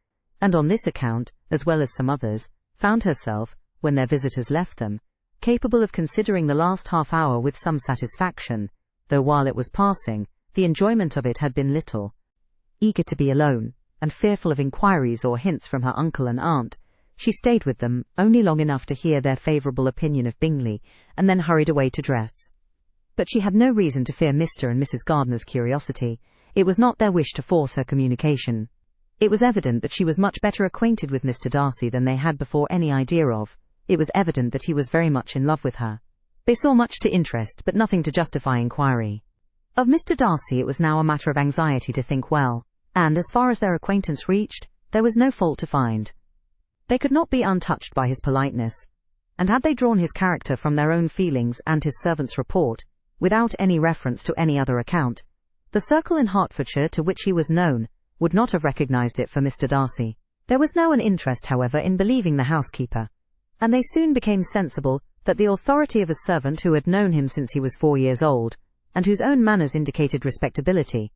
and on this account, as well as some others, found herself, when their visitors left them, capable of considering the last half-hour with some satisfaction, though while it was passing, the enjoyment of it had been little. Eager to be alone, and fearful of inquiries or hints from her uncle and aunt, she stayed with them only long enough to hear their favourable opinion of Bingley, and then hurried away to dress. But she had no reason to fear Mr. and Mrs. Gardiner's curiosity. It was not their wish to force her communication. It was evident that she was much better acquainted with Mr. Darcy than they had before any idea of. It was evident that he was very much in love with her. They saw much to interest, but nothing to justify inquiry. Of Mr. Darcy it was now a matter of anxiety to think well, and as far as their acquaintance reached, there was no fault to find. They could not be untouched by his politeness, and had they drawn his character from their own feelings and his servant's report, without any reference to any other account, the circle in Hertfordshire to which he was known would not have recognised it for Mr. Darcy. There was no interest, however, in believing the housekeeper, and they soon became sensible that the authority of a servant who had known him since he was 4 years old, and whose own manners indicated respectability,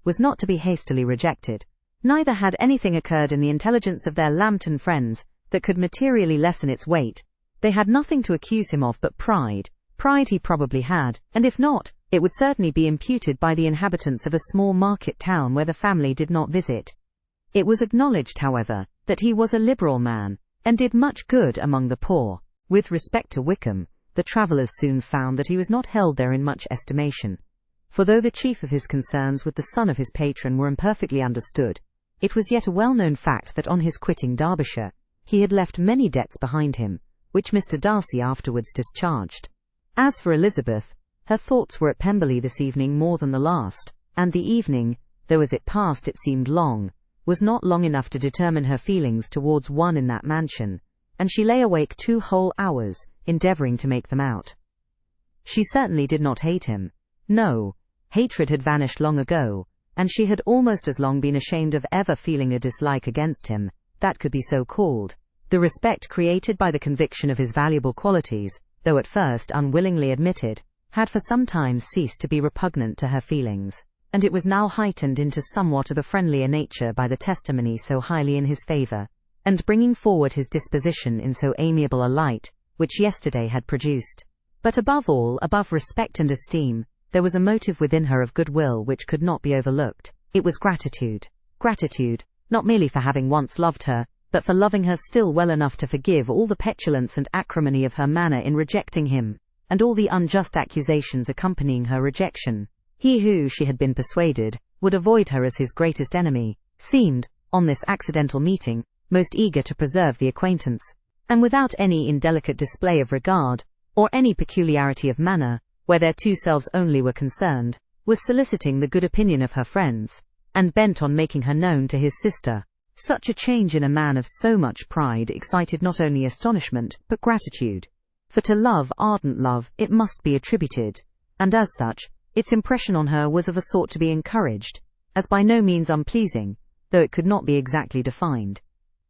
was not to be hastily rejected. Neither had anything occurred in the intelligence of their Lambton friends that could materially lessen its weight. They had nothing to accuse him of but pride. Pride he probably had, and if not, it would certainly be imputed by the inhabitants of a small market town where the family did not visit. It was acknowledged, however, that he was a liberal man, and did much good among the poor. With respect to Wickham, the travellers soon found that he was not held there in much estimation. For though the chief of his concerns with the son of his patron were imperfectly understood, it was yet a well-known fact that on his quitting Derbyshire, he had left many debts behind him, which Mr. Darcy afterwards discharged. As for Elizabeth, her thoughts were at Pemberley this evening more than the last, and the evening, though as it passed it seemed long, was not long enough to determine her feelings towards one in that mansion, and she lay awake 2 whole hours, endeavouring to make them out. She certainly did not hate him. No, hatred had vanished long ago, and she had almost as long been ashamed of ever feeling a dislike against him, that could be so called. The respect created by the conviction of his valuable qualities, though at first unwillingly admitted, had for some time ceased to be repugnant to her feelings, and it was now heightened into somewhat of a friendlier nature by the testimony so highly in his favour, and bringing forward his disposition in so amiable a light, which yesterday had produced. But above all, above respect and esteem, there was a motive within her of goodwill which could not be overlooked. It was gratitude. Gratitude, not merely for having once loved her, but for loving her still well enough to forgive all the petulance and acrimony of her manner in rejecting him, and all the unjust accusations accompanying her rejection. He who, she had been persuaded, would avoid her as his greatest enemy, seemed, on this accidental meeting, most eager to preserve the acquaintance, and without any indelicate display of regard, or any peculiarity of manner, where their 2 selves only were concerned, was soliciting the good opinion of her friends, and bent on making her known to his sister. Such a change in a man of so much pride excited not only astonishment, but gratitude. For to love, ardent love, it must be attributed, and as such, its impression on her was of a sort to be encouraged, as by no means unpleasing, though it could not be exactly defined.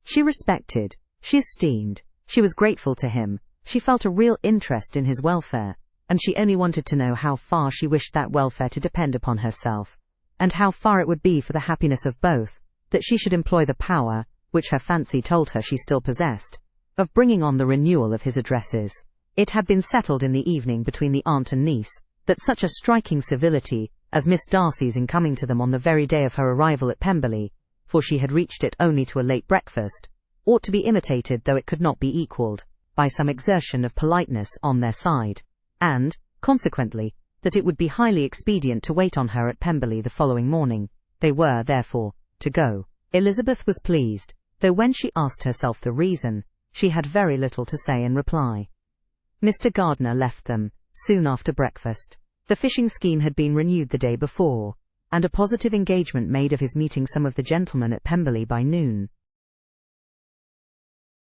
She respected, she esteemed, she was grateful to him, she felt a real interest in his welfare, and she only wanted to know how far she wished that welfare to depend upon herself, and how far it would be for the happiness of both, that she should employ the power, which her fancy told her she still possessed, of bringing on the renewal of his addresses. It had been settled in the evening between the aunt and niece, that such a striking civility, as Miss Darcy's in coming to them on the very day of her arrival at Pemberley, for she had reached it only to a late breakfast, ought to be imitated though it could not be equalled, by some exertion of politeness on their side, and, consequently, that it would be highly expedient to wait on her at Pemberley the following morning. They were, therefore, to go. Elizabeth was pleased, though when she asked herself the reason, she had very little to say in reply. Mr. Gardiner left them soon after breakfast. The fishing scheme had been renewed the day before, and a positive engagement made of his meeting some of the gentlemen at Pemberley by noon.